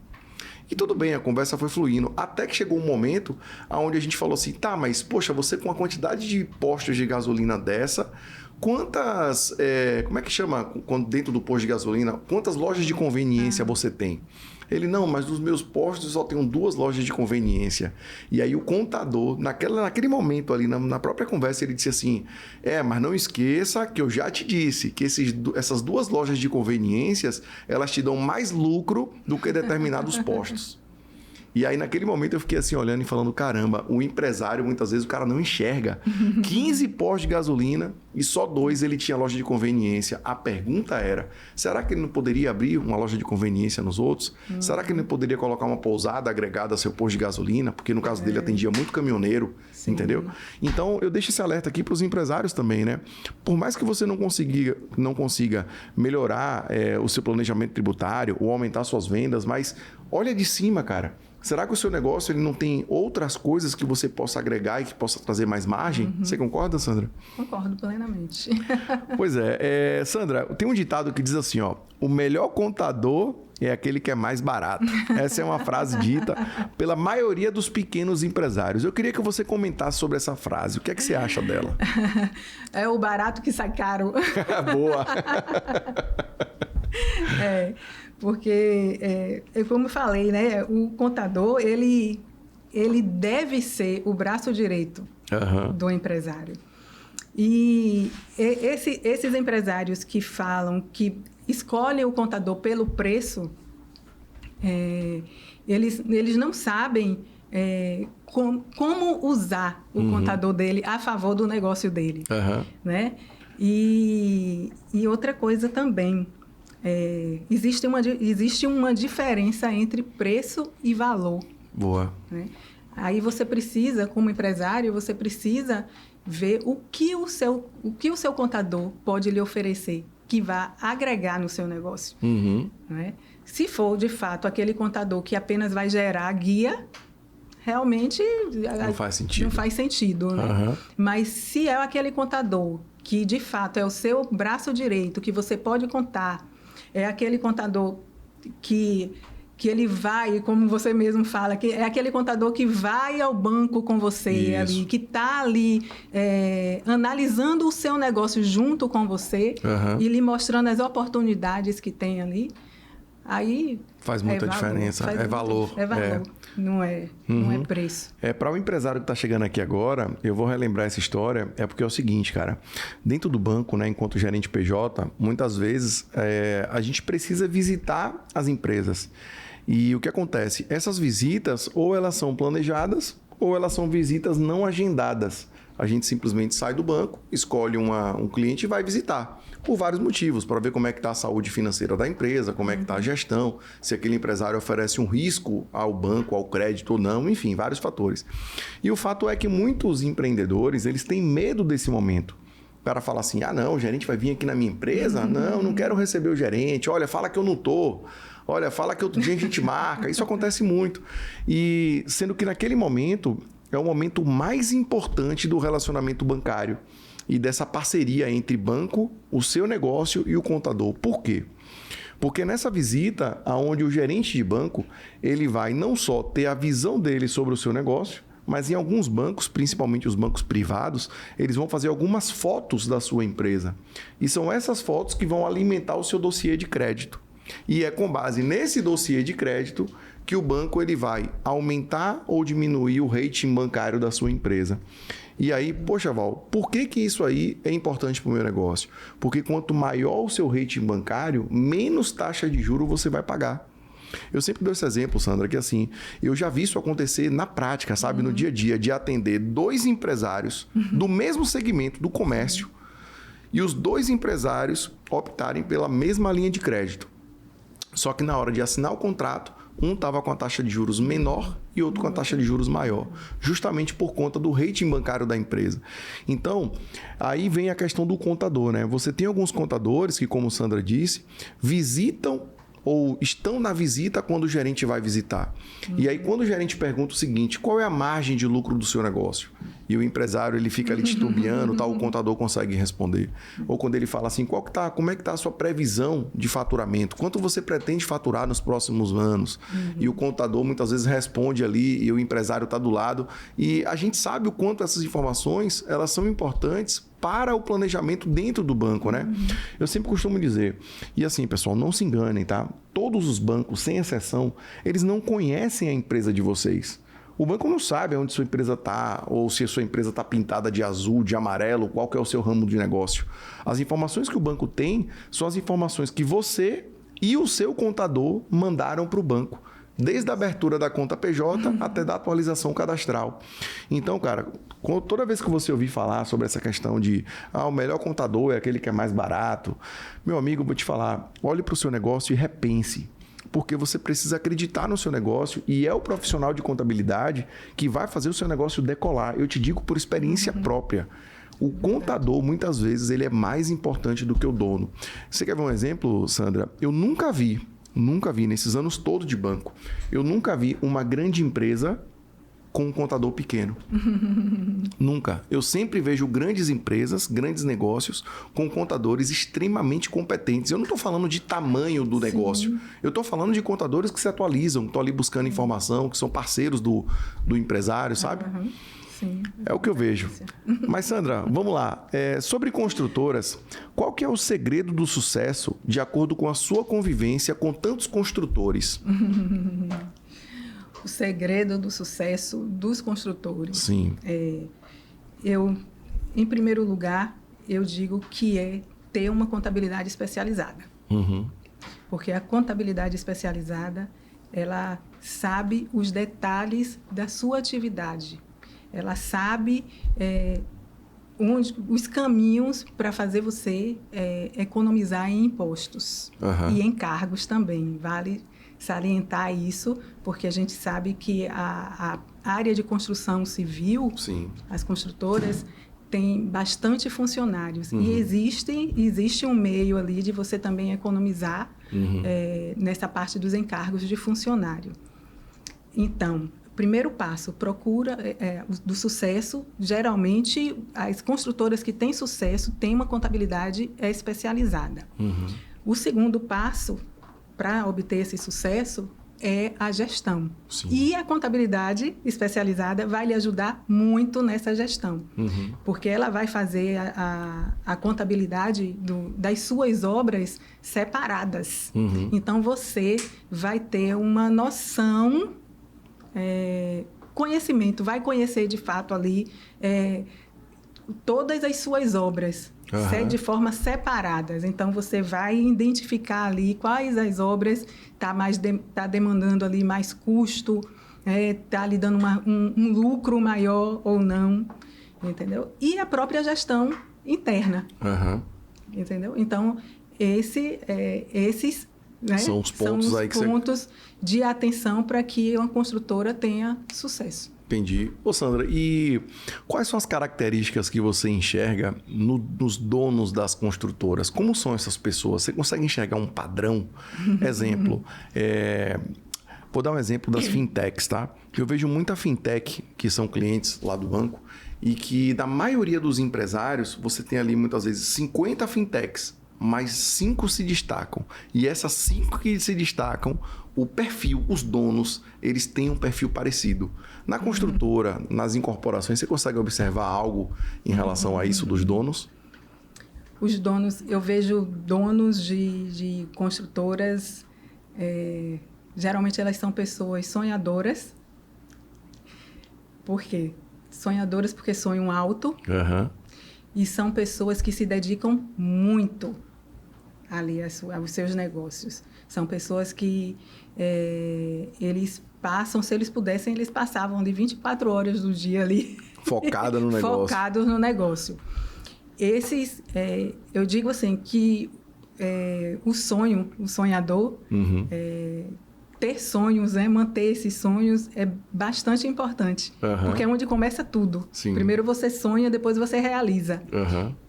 E tudo bem, a conversa foi fluindo, até que chegou um momento onde a gente falou assim, tá, mas poxa, você com a quantidade de postos de gasolina dessa, quantas... como é que chama dentro do posto de gasolina? Quantas lojas de conveniência você tem? Ele, não, mas nos meus postos só tenho 2 lojas de conveniência. E aí o contador, naquele momento ali, na própria conversa, ele disse assim, mas não esqueça que eu já te disse que essas 2 lojas de conveniências, elas te dão mais lucro do que determinados postos. E aí, naquele momento, eu fiquei assim, olhando e falando, caramba, o empresário, muitas vezes, o cara não enxerga. 15 postos de gasolina e só 2 ele tinha loja de conveniência. A pergunta era, será que ele não poderia abrir uma loja de conveniência nos outros? Será que ele não poderia colocar uma pousada agregada ao seu posto de gasolina? Porque no caso dele atendia muito caminhoneiro, sim, entendeu? Então, eu deixo esse alerta aqui para os empresários também, né? Por mais que você não consiga melhorar o seu planejamento tributário ou aumentar suas vendas, mas olha de cima, cara. Será que o seu negócio ele não tem outras coisas que você possa agregar e que possa trazer mais margem? Você concorda, Sandra? Concordo plenamente. Pois Sandra, tem um ditado que diz assim, ó, o melhor contador é aquele que é mais barato. Essa é uma frase dita pela maioria dos pequenos empresários. Eu queria que você comentasse sobre essa frase. O que é que você acha dela? É o barato que sai caro. Boa! Porque, como eu falei, né, o contador, ele deve ser o braço direito do empresário. E esses empresários que falam, que escolhem o contador pelo preço, eles não sabem como usar o contador dele a favor do negócio dele. Né? E outra coisa também, existe uma diferença entre preço e valor. Boa. Né? Aí você precisa, como empresário, você precisa ver o que o seu contador pode lhe oferecer, que vá agregar no seu negócio. Né? Se for, de fato, aquele contador que apenas vai gerar guia, realmente não faz sentido. Não faz sentido, né? Mas se é aquele contador que, de fato, é o seu braço direito, que você pode contar, é aquele contador que ele vai, como você mesmo fala, que é aquele contador que vai ao banco com você ali, que está ali analisando o seu negócio junto com você e lhe mostrando as oportunidades que tem ali, aí... Faz muita diferença, é valor. É valor, não é preço. Para o empresário que está chegando aqui agora, eu vou relembrar essa história, porque é o seguinte, cara, dentro do banco, né, enquanto gerente PJ, muitas vezes a gente precisa visitar as empresas. E o que acontece? Essas visitas, ou elas são planejadas, ou elas são visitas não agendadas. A gente simplesmente sai do banco, escolhe um cliente e vai visitar. Por vários motivos, para ver como é que está a saúde financeira da empresa, como é que está a gestão, se aquele empresário oferece um risco ao banco, ao crédito ou não, enfim, vários fatores. E o fato é que muitos empreendedores, eles têm medo desse momento. O cara fala assim, não, o gerente vai vir aqui na minha empresa? Não quero receber o gerente. Olha, fala que eu não estou. Olha, fala que outro dia a gente marca. Isso acontece muito. E sendo que naquele momento é o momento mais importante do relacionamento bancário e dessa parceria entre banco, o seu negócio e o contador. Por quê? Porque nessa visita, onde o gerente de banco, ele vai não só ter a visão dele sobre o seu negócio, mas em alguns bancos, principalmente os bancos privados, eles vão fazer algumas fotos da sua empresa. E são essas fotos que vão alimentar o seu dossiê de crédito. E é com base nesse dossiê de crédito que o banco ele vai aumentar ou diminuir o rating bancário da sua empresa. E aí, poxa, Val, por que isso aí é importante para o meu negócio? Porque quanto maior o seu rating bancário, menos taxa de juros você vai pagar. Eu sempre dou esse exemplo, Sandra, que assim, eu já vi isso acontecer na prática, sabe? No dia a dia, de atender 2 empresários do mesmo segmento do comércio e os 2 empresários optarem pela mesma linha de crédito. Só que na hora de assinar o contrato, um estava com a taxa de juros menor e outro com a taxa de juros maior, justamente por conta do rating bancário da empresa. Então, aí vem a questão do contador, né? Você tem alguns contadores que, como Sandra disse, visitam ou estão na visita quando o gerente vai visitar. E aí, quando o gerente pergunta o seguinte, qual é a margem de lucro do seu negócio? E o empresário ele fica ali titubeando, o contador consegue responder. Ou quando ele fala assim, como é que está a sua previsão de faturamento? Quanto você pretende faturar nos próximos anos? E o contador muitas vezes responde ali e o empresário está do lado. E a gente sabe o quanto essas informações elas são importantes para o planejamento dentro do banco, né? Eu sempre costumo dizer, e assim, pessoal, não se enganem, tá? Todos os bancos, sem exceção, eles não conhecem a empresa de vocês. O banco não sabe onde sua empresa está, ou se a sua empresa está pintada de azul, de amarelo, qual que é o seu ramo de negócio. As informações que o banco tem são as informações que você e o seu contador mandaram para o banco. Desde a abertura da conta PJ até da atualização cadastral. Então, cara, toda vez que você ouvir falar sobre essa questão de o melhor contador é aquele que é mais barato, meu amigo, vou te falar, olhe para o seu negócio e repense. Porque você precisa acreditar no seu negócio e é o profissional de contabilidade que vai fazer o seu negócio decolar. Eu te digo por experiência própria. O contador, muitas vezes, ele é mais importante do que o dono. Você quer ver um exemplo, Sandra? Eu nunca vi, nesses anos todos de banco, eu nunca vi uma grande empresa com um contador pequeno. Nunca. Eu sempre vejo grandes empresas, grandes negócios com contadores extremamente competentes. Eu não estou falando de tamanho do negócio. Eu estou falando de contadores que se atualizam, que estão ali buscando informação, que são parceiros do empresário, sabe? Sim. É o que eu vejo. Mas, Sandra, vamos lá. Sobre construtoras, qual que é o segredo do sucesso de acordo com a sua convivência com tantos construtores? O segredo do sucesso dos construtores. Sim. Em primeiro lugar, eu digo que é ter uma contabilidade especializada. Porque a contabilidade especializada, ela sabe os detalhes da sua atividade. Ela sabe os caminhos para fazer você economizar em impostos e em cargos também. Vale salientar isso, porque a gente sabe que a área de construção civil, as construtoras, tem bastante funcionários. E existe um meio ali de você também economizar nessa parte dos encargos de funcionário. Então, primeiro passo, procura do sucesso. Geralmente, as construtoras que têm sucesso têm uma contabilidade especializada. O segundo passo para obter esse sucesso é a gestão. E a contabilidade especializada vai lhe ajudar muito nessa gestão, porque ela vai fazer a contabilidade das suas obras separadas. Então, você vai ter uma noção, conhecimento, vai conhecer de fato ali todas as suas obras, de forma separadas. Então, você vai identificar ali quais as obras tá demandando ali mais custo, tá lhe dando um lucro maior ou não, entendeu? E a própria gestão interna, entendeu? Então, esses são os pontos, pontos de atenção para que uma construtora tenha sucesso. Entendi. Ô, Sandra, e quais são as características que você enxerga nos donos das construtoras? Como são essas pessoas? Você consegue enxergar um padrão? Exemplo, vou dar um exemplo das fintechs, tá? Eu vejo muita fintech que são clientes lá do banco e que, da maioria dos empresários, você tem ali muitas vezes 50 fintechs, mas 5 se destacam. E essas 5 que se destacam, o perfil, os donos, eles têm um perfil parecido. Na construtora, nas incorporações, você consegue observar algo em relação a isso dos donos? Os donos, eu vejo donos de construtoras, geralmente elas são pessoas sonhadoras. Por quê? Sonhadoras porque sonham alto. E são pessoas que se dedicam muito ali aos seus negócios. São pessoas que eles passam, se eles pudessem, eles passavam de 24 horas do dia ali. Focados no negócio. Focados no negócio. Esses, eu digo assim, que o sonhador, ter sonhos, manter esses sonhos é bastante importante. Porque é onde começa tudo. Primeiro você sonha, depois você realiza.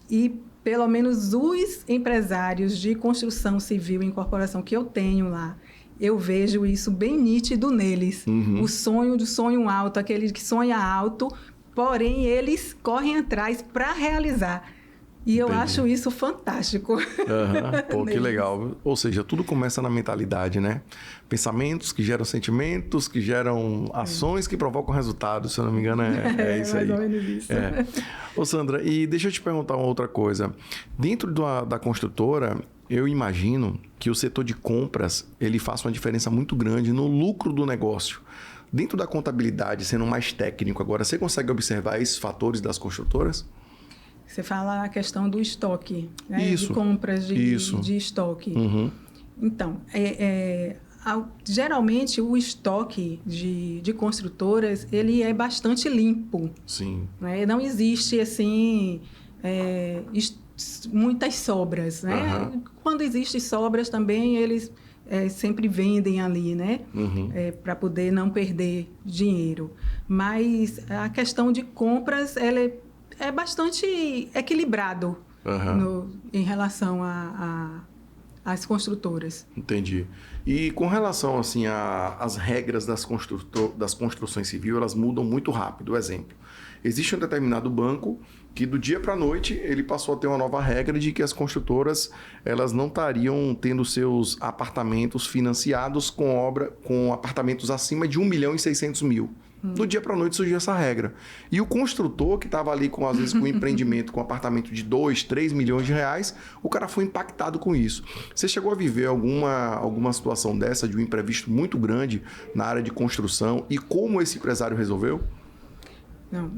E pelo menos os empresários de construção civil e incorporação que eu tenho lá, eu vejo isso bem nítido neles. O sonho alto, aquele que sonha alto, porém eles correm atrás para realizar. E eu Entendi. acho isso fantástico. Pô, que legal. Ou seja, tudo começa na mentalidade, né? Pensamentos que geram sentimentos, que geram ações que provocam resultados. Se eu não me engano, é isso aí. Mais ou menos isso. Ô, Sandra, e deixa eu te perguntar uma outra coisa. Dentro da construtora, eu imagino que o setor de compras ele faça uma diferença muito grande no lucro do negócio. Dentro da contabilidade, sendo mais técnico agora, você consegue observar esses fatores das construtoras? Você fala a questão do estoque, né? Isso. De compras de estoque. Uhum. Então, geralmente o estoque de construtoras ele é bastante limpo. Sim. Né? Não existe assim muitas sobras. Né? Uhum. Quando existem sobras também, eles sempre vendem ali, né? Uhum. Para poder não perder dinheiro. Mas a questão de compras ela é bastante equilibrado em relação às construtoras. Entendi. E com relação assim às regras das construções civis, elas mudam muito rápido. Exemplo, existe um determinado banco que do dia para a noite ele passou a ter uma nova regra de que as construtoras elas não estariam tendo seus apartamentos financiados com apartamentos acima de 1.600.000. Do dia para a noite surgiu essa regra. E o construtor que estava ali às vezes com um empreendimento com um apartamento de 2, 3 milhões de reais, o cara foi impactado com isso. Você chegou a viver alguma situação dessa, de um imprevisto muito grande na área de construção e como esse empresário resolveu? Não,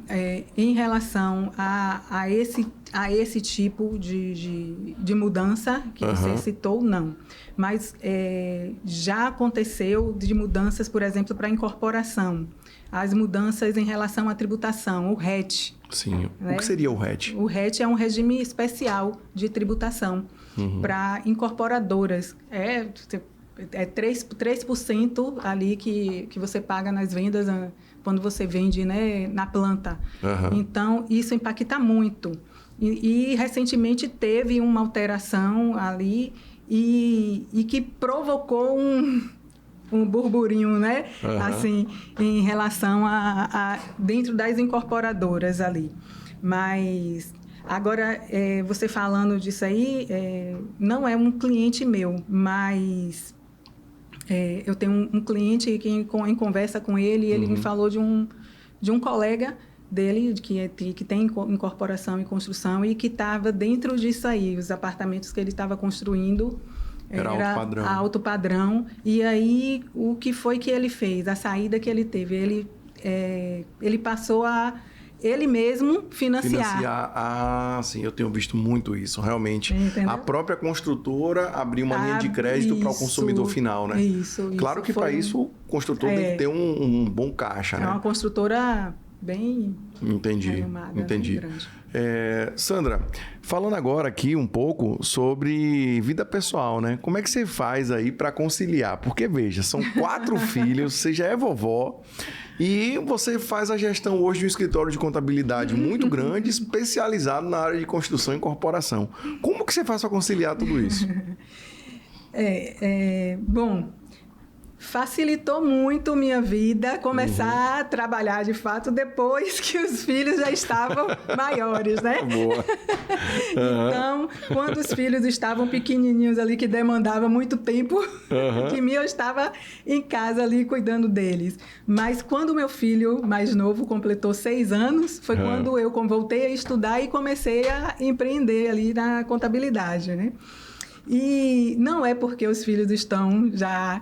em relação a esse tipo de mudança que você citou, não. Mas já aconteceu de mudanças, por exemplo, para incorporação. As mudanças em relação à tributação, o RET. Sim. Né? O que seria o RET? O RET é um regime especial de tributação para incorporadoras. É 3% ali que você paga nas vendas quando você vende, né, na planta. Então, isso impacta muito. E recentemente teve uma alteração ali e que provocou um burburinho, né? Assim, em relação a dentro das incorporadoras ali. Mas agora, você falando disso aí, não é um cliente meu, mas eu tenho um cliente que em conversa com ele, ele me falou de um colega dele que tem incorporação e construção e que estava dentro disso aí, os apartamentos que ele estava construindo. Era alto padrão. E aí, o que foi que ele fez? A saída que ele teve? Ele passou a ele mesmo financiar. Sim, eu tenho visto muito isso, realmente. Entendeu? A própria construtora abriu uma linha de crédito para o consumidor final, né? Isso. Claro que para isso o construtor tem que ter um bom caixa, né? É uma construtora bem... Entendi. Sandra, falando agora aqui um pouco sobre vida pessoal, né? Como é que você faz aí para conciliar? Porque, veja, são 4 filhos, você já é vovó e você faz a gestão hoje de um escritório de contabilidade muito grande, especializado na área de construção e incorporação. Como que você faz para conciliar tudo isso? Bom... Facilitou muito minha vida começar a trabalhar de fato depois que os filhos já estavam maiores, né? Boa. Então, quando os filhos estavam pequenininhos ali, que demandava muito tempo de mim, eu estava em casa ali cuidando deles. Mas quando meu filho mais novo completou 6 anos, foi quando eu voltei a estudar e comecei a empreender ali na contabilidade, né? E não é porque os filhos estão já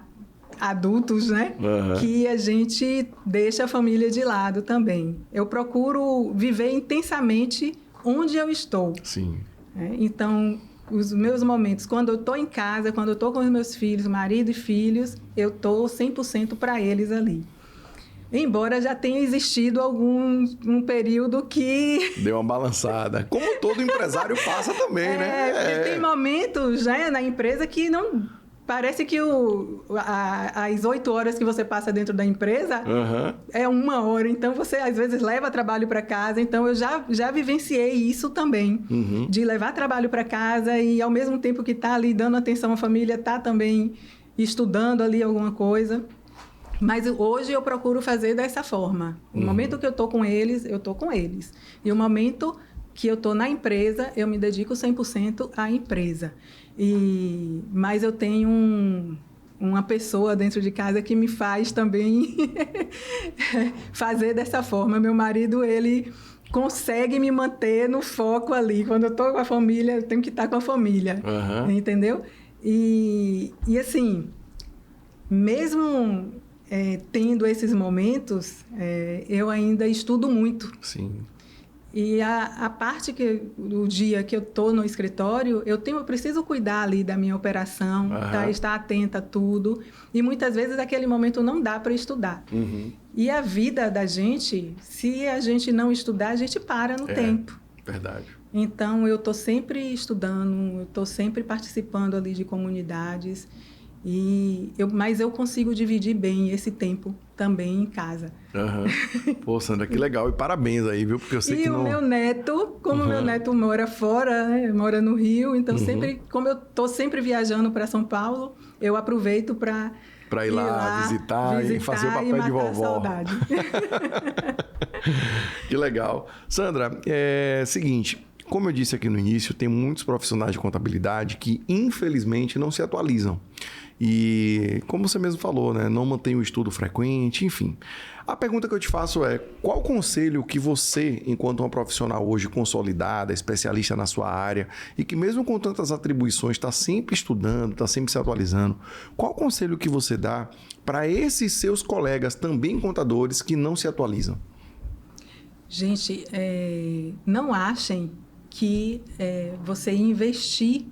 adultos, né? Que a gente deixa a família de lado também. Eu procuro viver intensamente onde eu estou. Sim. Então, os meus momentos, quando eu estou em casa, quando eu estou com os meus filhos, marido e filhos, eu estou 100% para eles ali. Embora já tenha existido um período que... Deu uma balançada. Como todo empresário passa também, né? Porque tem momentos, né, na empresa que não... Parece que as 8 horas que você passa dentro da empresa é 1 hora. Então, você, às vezes, leva trabalho para casa. Então, eu já vivenciei isso também. De levar trabalho para casa e, ao mesmo tempo que está ali dando atenção à família, está também estudando ali alguma coisa. Mas hoje eu procuro fazer dessa forma. No momento que eu estou com eles, eu estou com eles. E o momento que eu estou na empresa, eu me dedico 100% à empresa. Mas eu tenho uma pessoa dentro de casa que me faz também fazer dessa forma. Meu marido, ele consegue me manter no foco ali. Quando eu estou com a família, eu tenho que estar com a família, entendeu? E assim, mesmo tendo esses momentos, eu ainda estudo muito. Sim. E a parte do dia que eu estou no escritório, eu preciso cuidar ali da minha operação, estar atenta a tudo. E muitas vezes aquele momento não dá para estudar. E a vida da gente, se a gente não estudar, a gente para no tempo. Verdade. Então, eu estou sempre estudando, eu estou sempre participando ali de comunidades. Mas eu consigo dividir bem esse tempo também em casa. Pô, Sandra, que legal. E parabéns aí, viu? Porque eu sei que não... E o meu neto, como meu neto mora fora, né? Mora no Rio, então sempre, como eu estou sempre viajando para São Paulo, eu aproveito para ir lá visitar e fazer o papel de vovó. Saudade. Que legal. Sandra, seguinte, como eu disse aqui no início, tem muitos profissionais de contabilidade que, infelizmente, não se atualizam. E, como você mesmo falou, né, não mantém o estudo frequente, enfim. A pergunta que eu te faço é, qual conselho que você, enquanto uma profissional hoje consolidada, especialista na sua área, e que mesmo com tantas atribuições está sempre estudando, está sempre se atualizando, qual conselho que você dá para esses seus colegas, também contadores, que não se atualizam? Gente, não achem que você investir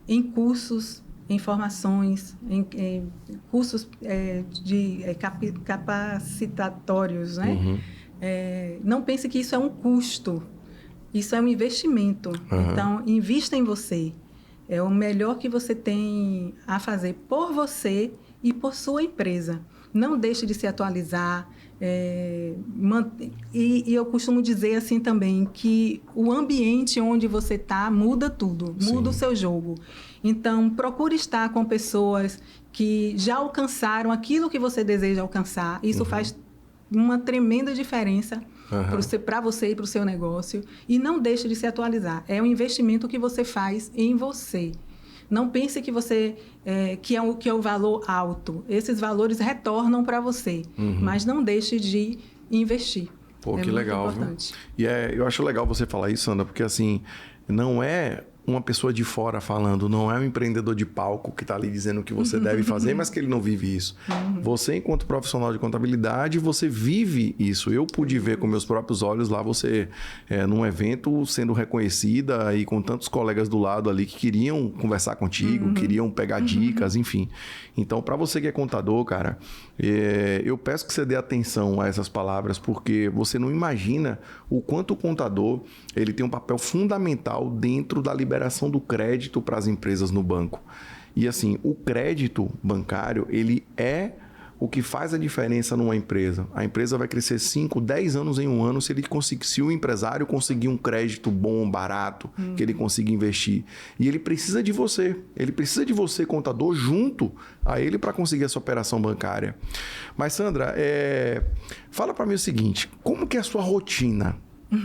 em cursos, em formações, em cursos capacitatórios, né? Não pense que isso é um custo, isso é um investimento. Então, invista em você. É o melhor que você tem a fazer por você e por sua empresa. Não deixe de se atualizar. E eu costumo dizer assim também, que o ambiente onde você está muda tudo, muda o seu jogo. Então, procure estar com pessoas que já alcançaram aquilo que você deseja alcançar. Isso faz uma tremenda diferença para você e para o seu negócio. E não deixe de se atualizar. É um investimento que você faz em você. Não pense que você que é o valor alto. Esses valores retornam para você, mas não deixe de investir. Pô, que legal, viu? E eu acho legal você falar isso, Sandra, porque assim, não é uma pessoa de fora falando, não é um empreendedor de palco que está ali dizendo o que você deve fazer, mas que ele não vive isso. Você, enquanto profissional de contabilidade, você vive isso. Eu pude ver com meus próprios olhos lá você num evento sendo reconhecida e com tantos colegas do lado ali que queriam conversar contigo, queriam pegar dicas, enfim. Então, para você que é contador, cara, eu peço que você dê atenção a essas palavras, porque você não imagina o quanto o contador ele tem um papel fundamental dentro da liberação do crédito para as empresas no banco. E assim, o crédito bancário, ele é o que faz a diferença numa empresa. A empresa vai crescer 5, 10 anos em um ano se o empresário conseguir um crédito bom, barato, que ele consiga investir. E ele precisa de você. Ele precisa de você, contador, junto a ele para conseguir essa operação bancária. Mas, Sandra, fala para mim o seguinte, como que é a sua rotina?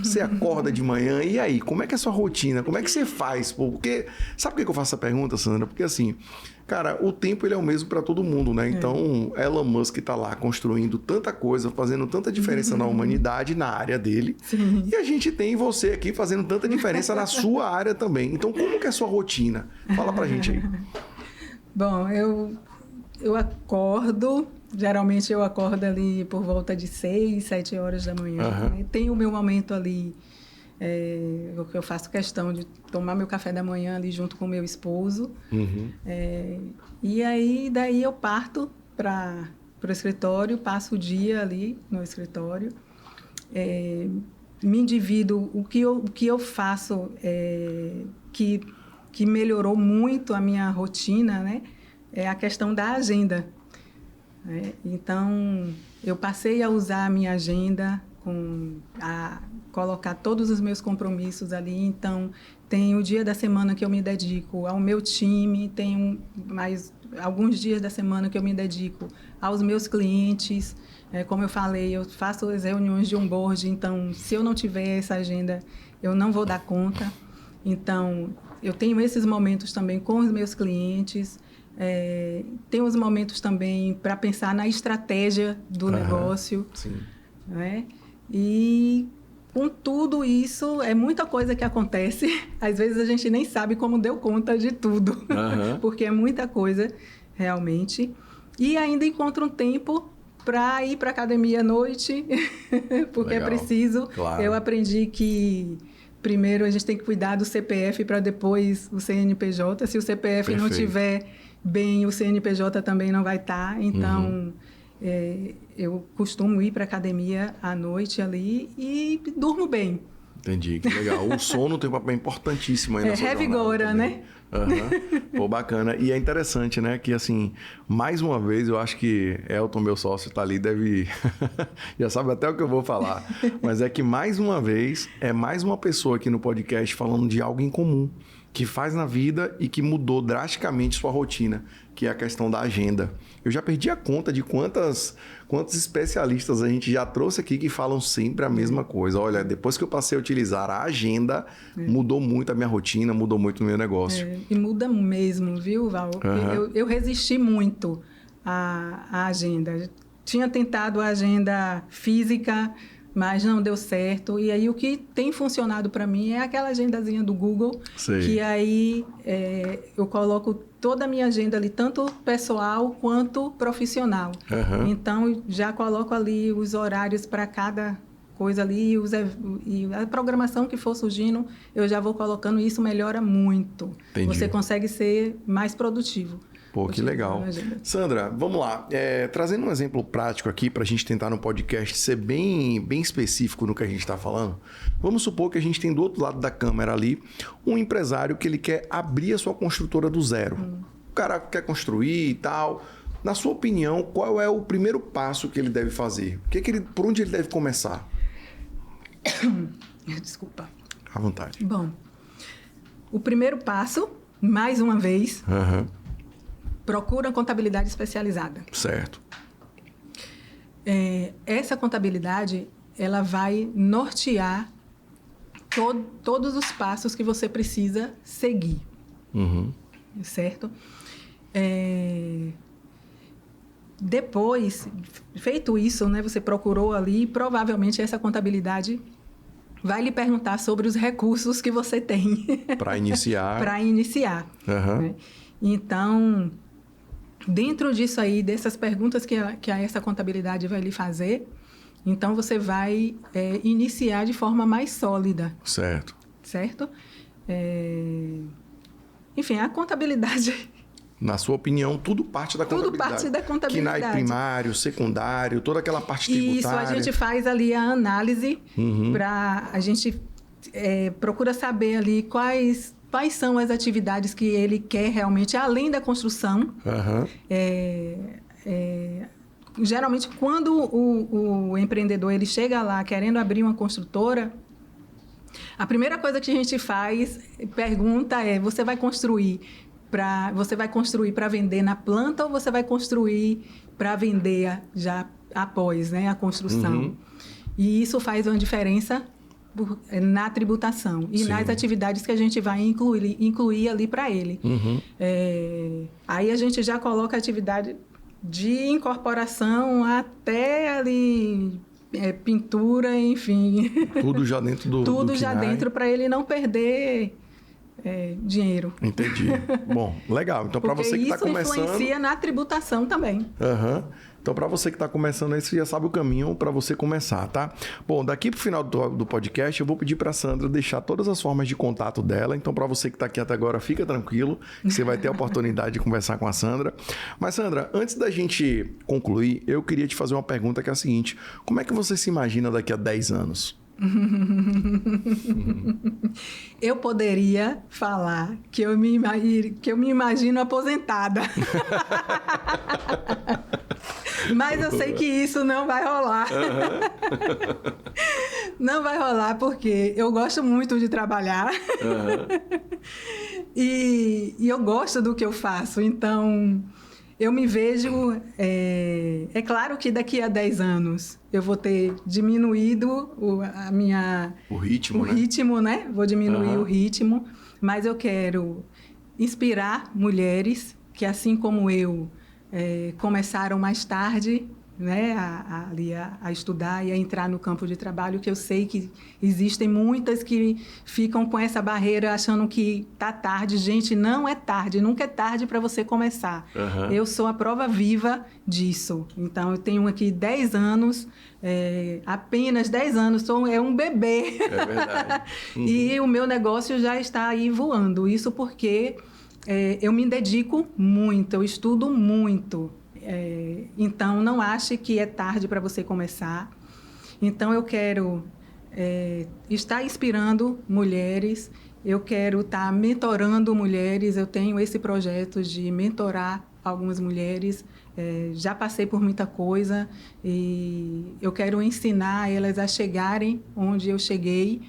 Você acorda de manhã, e aí? Como é que é a sua rotina? Como é que você faz? Porque, sabe por que eu faço essa pergunta, Sandra? Porque assim, cara, o tempo ele é o mesmo para todo mundo, né? Então, Elon Musk está lá construindo tanta coisa, fazendo tanta diferença na humanidade, na área dele. Sim. E a gente tem você aqui fazendo tanta diferença na sua área também. Então, como que é a sua rotina? Fala pra gente aí. Bom, eu acordo... Geralmente eu acordo ali por volta de 6, 7 horas da manhã. Né? Tenho o meu momento ali, que eu faço questão de tomar meu café da manhã ali junto com o meu esposo. E aí, daí eu parto para o escritório, passo o dia ali no escritório. Me divido, o que eu faço que melhorou muito a minha rotina, né? É a questão da agenda. Então, eu passei a usar a minha agenda colocar todos os meus compromissos ali. Então, tem o dia da semana que eu me dedico ao meu time, tem mais alguns dias da semana que eu me dedico aos meus clientes. Como eu falei, eu faço as reuniões de onboard, então, se eu não tiver essa agenda, eu não vou dar conta. Então, eu tenho esses momentos também com os meus clientes. Tenho os momentos também para pensar na estratégia do negócio. Sim. Né? E com tudo isso, é muita coisa que acontece. Às vezes a gente nem sabe como deu conta de tudo, porque é muita coisa, realmente. E ainda encontro um tempo para ir para a academia à noite, porque Legal. É preciso. Claro. Eu aprendi que primeiro a gente tem que cuidar do CPF para depois o CNPJ. Se o CPF não estiver bem, o CNPJ também não vai estar. Então, eu costumo ir para a academia à noite ali e durmo bem. Entendi, que legal. O sono tem um papel importantíssimo aí na sua revigora, né? Pô, bacana. E é interessante, né? Que, assim, mais uma vez, eu acho que Elton, meu sócio, tá ali, deve... já sabe até o que eu vou falar. Mas é que, mais uma vez, é mais uma pessoa aqui no podcast falando de algo em comum, que faz na vida e que mudou drasticamente sua rotina, que é a questão da agenda. Eu já perdi a conta de quantos especialistas a gente já trouxe aqui que falam sempre a mesma coisa. Olha, depois que eu passei a utilizar a agenda, mudou muito a minha rotina, mudou muito o meu negócio. E muda mesmo, viu, Val? Eu resisti muito à agenda. Tinha tentado a agenda física, mas não deu certo. E aí o que tem funcionado para mim é aquela agendazinha do Google, que aí eu coloco toda a minha agenda ali, tanto pessoal quanto profissional. Então, já coloco ali os horários para cada coisa ali e a programação que for surgindo, eu já vou colocando e isso melhora muito. Entendi. Você consegue ser mais produtivo. Pô, que legal. Sandra, vamos lá. Trazendo um exemplo prático aqui para a gente tentar no podcast ser bem específico no que a gente está falando. Vamos supor que a gente tem do outro lado da câmera ali um empresário que ele quer abrir a sua construtora do zero. O cara quer construir e tal. Na sua opinião, qual é o primeiro passo que ele deve fazer? Por onde ele deve começar? Desculpa. À vontade. Bom, o primeiro passo, mais uma vez... Procura contabilidade especializada. Certo. Essa contabilidade, ela vai nortear todos os passos que você precisa seguir. Certo? Depois, feito isso, né, você procurou ali, provavelmente essa contabilidade vai lhe perguntar sobre os recursos que você tem. Para iniciar. Para iniciar. Né? Então... Dentro disso aí, dessas perguntas que essa contabilidade vai lhe fazer, então você vai iniciar de forma mais sólida. Certo. Certo? Enfim, a contabilidade... Na sua opinião, tudo parte da contabilidade. Tudo parte da contabilidade. KNAI primário, secundário, toda aquela parte tributária. Isso, a gente faz ali a análise para... A gente procura saber ali quais são as atividades que ele quer realmente, além da construção. Geralmente, quando o empreendedor ele chega lá querendo abrir uma construtora, a primeira coisa que a gente pergunta você vai construir para vender na planta ou você vai construir para vender já após, né, a construção? E isso faz uma diferença na tributação e nas atividades que a gente vai incluir ali para ele. Aí a gente já coloca a atividade de incorporação até ali pintura, enfim. Tudo já dentro do Tudo já KNAI. dentro para ele não perder dinheiro. Entendi. Bom, legal. Então, para você que está começando... isso influencia na tributação também. Então, para você que está começando aí, você já sabe o caminho para você começar, tá? Bom, daqui para o final do podcast, eu vou pedir para a Sandra deixar todas as formas de contato dela. Então, para você que está aqui até agora, fica tranquilo, que você vai ter a oportunidade de conversar com a Sandra. Mas, Sandra, antes da gente concluir, eu queria te fazer uma pergunta que é a seguinte. Como é que você se imagina daqui a 10 anos? Eu poderia falar que eu me imagino aposentada. Mas eu sei que isso não vai rolar. Não vai rolar porque eu gosto muito de trabalhar. E eu gosto do que eu faço. Então, eu me vejo... É claro que daqui a 10 anos eu vou ter diminuído o ritmo, ritmo, né? Vou diminuir o ritmo. Mas eu quero inspirar mulheres que, assim como eu, começaram mais tarde, né, a estudar e a entrar no campo de trabalho, que eu sei que existem muitas que ficam com essa barreira achando que tá tarde. Gente, não é tarde, nunca é tarde para você começar. Eu sou a prova viva disso. Então, eu tenho aqui 10 anos, apenas 10 anos, é um bebê. É verdade. E o meu negócio já está aí voando. Isso porque eu me dedico muito, eu estudo muito. Então, não ache que é tarde para você começar. Então, eu quero estar inspirando mulheres, eu quero estar mentorando mulheres. Eu tenho esse projeto de mentorar algumas mulheres. Já passei por muita coisa e eu quero ensinar elas a chegarem onde eu cheguei,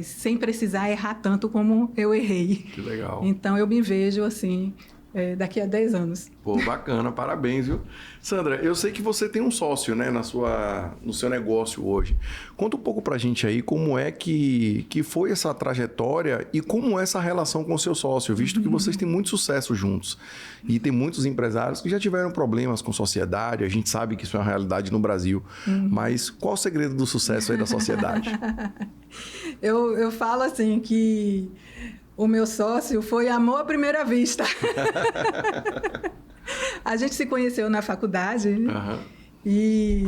sem precisar errar tanto como eu errei. Que legal. Então, eu me vejo assim... daqui a 10 anos. Pô, bacana, parabéns, viu? Sandra, eu sei que você tem um sócio, né, no seu negócio hoje. Conta um pouco pra gente aí como é que foi essa trajetória e como é essa relação com o seu sócio, visto que vocês têm muito sucesso juntos. E tem muitos empresários que já tiveram problemas com sociedade, a gente sabe que isso é uma realidade no Brasil. Mas qual o segredo do sucesso aí da sociedade? Eu falo assim que... o meu sócio foi amor à primeira vista. A gente se conheceu na faculdade, né? E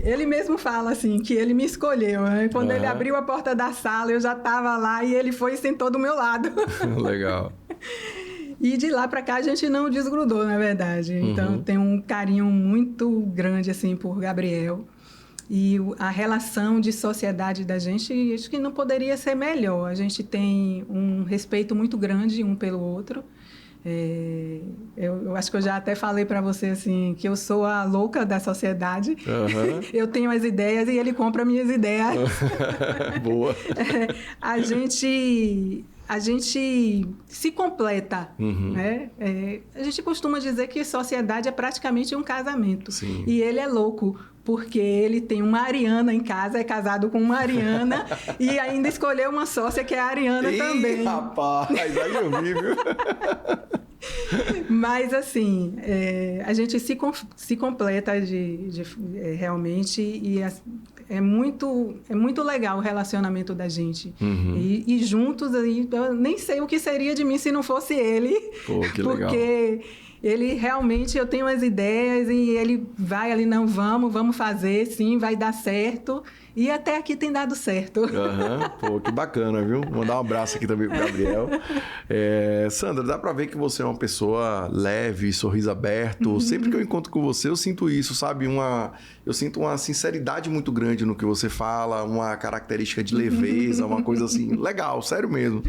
ele mesmo fala assim, que ele me escolheu. Né? Quando ele abriu a porta da sala, eu já estava lá e ele foi e sentou do meu lado. Legal. E de lá para cá a gente não desgrudou, na verdade. Então, tenho um carinho muito grande assim, por Gabriel. E a relação de sociedade da gente, acho que não poderia ser melhor. A gente tem um respeito muito grande um pelo outro. Eu acho que eu já até falei para você assim, que eu sou a louca da sociedade. Eu tenho as ideias e ele compra minhas ideias. Boa. A gente se completa, né? A gente costuma dizer que sociedade é praticamente um casamento. Sim. E ele é louco, porque ele tem uma ariana em casa, é casado com uma ariana e ainda escolheu uma sócia que é a ariana também. Rapaz, aí eu vi, viu? Mas, assim, a gente se completa realmente e é muito legal o relacionamento da gente. E juntos, aí, eu nem sei o que seria de mim se não fosse ele. Pô, que legal. Porque ele realmente, eu tenho as ideias e ele vai ali, não, vamos fazer, sim, vai dar certo. E até aqui tem dado certo. Pô, que bacana, viu? Vou mandar um abraço aqui também pro Gabriel. Sandra, dá pra ver que você é uma pessoa leve, sorriso aberto. Sempre que eu encontro com você, eu sinto isso, sabe? Eu sinto uma sinceridade muito grande no que você fala, uma característica de leveza, uma coisa assim, legal, sério mesmo.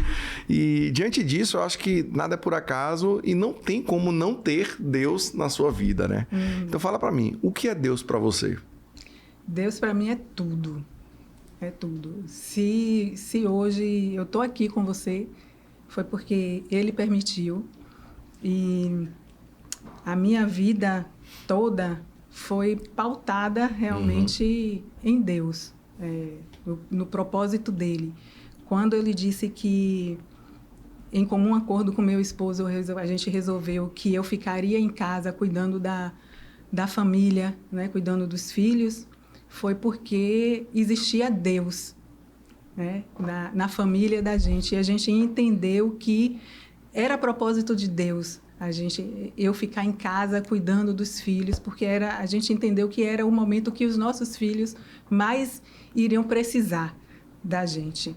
E diante disso, eu acho que nada é por acaso e não tem como não ter Deus na sua vida, né? Então fala pra mim, o que é Deus pra você? Deus para mim é tudo. É tudo. Se hoje eu tô aqui com você, foi porque Ele permitiu. E a minha vida toda foi pautada realmente em Deus, no propósito dele. Quando Ele disse que, em comum acordo com meu esposo, a gente resolveu que eu ficaria em casa cuidando da família, né, cuidando dos filhos, foi porque existia Deus, né, na família da gente. E a gente entendeu que era propósito de Deus eu ficar em casa cuidando dos filhos, porque a gente entendeu que era o momento que os nossos filhos mais iriam precisar da gente,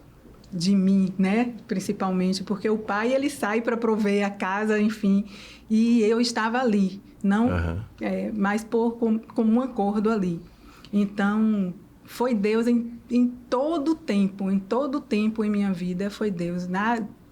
de mim, né, principalmente, porque o pai ele sai para prover a casa, enfim, e eu estava ali, não, mas como um acordo ali. Então, foi Deus em todo o tempo em minha vida foi Deus.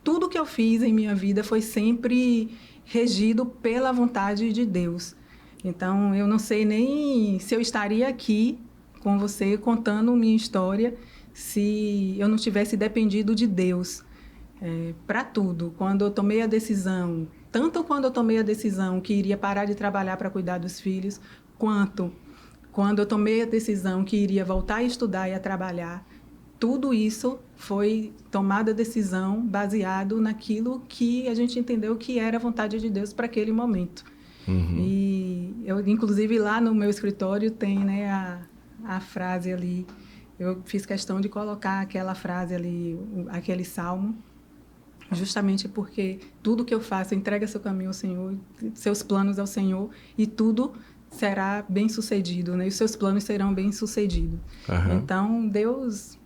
Tudo que eu fiz em minha vida foi sempre regido pela vontade de Deus. Então, eu não sei nem se eu estaria aqui com você contando minha história se eu não tivesse dependido de Deus para tudo. Quando eu tomei a decisão, tanto quando eu tomei a decisão que iria parar de trabalhar para cuidar dos filhos, quanto quando eu tomei a decisão que iria voltar a estudar e a trabalhar, tudo isso foi tomada a decisão baseado naquilo que a gente entendeu que era a vontade de Deus para aquele momento. Uhum. E eu, inclusive, lá no meu escritório tem, né, a frase ali. Eu fiz questão de colocar aquela frase ali, aquele salmo, justamente porque tudo que eu faço, entrega seu caminho ao Senhor, seus planos ao Senhor, e tudo será bem sucedido, né? E os seus planos serão bem sucedidos. Uhum. Então, Deus...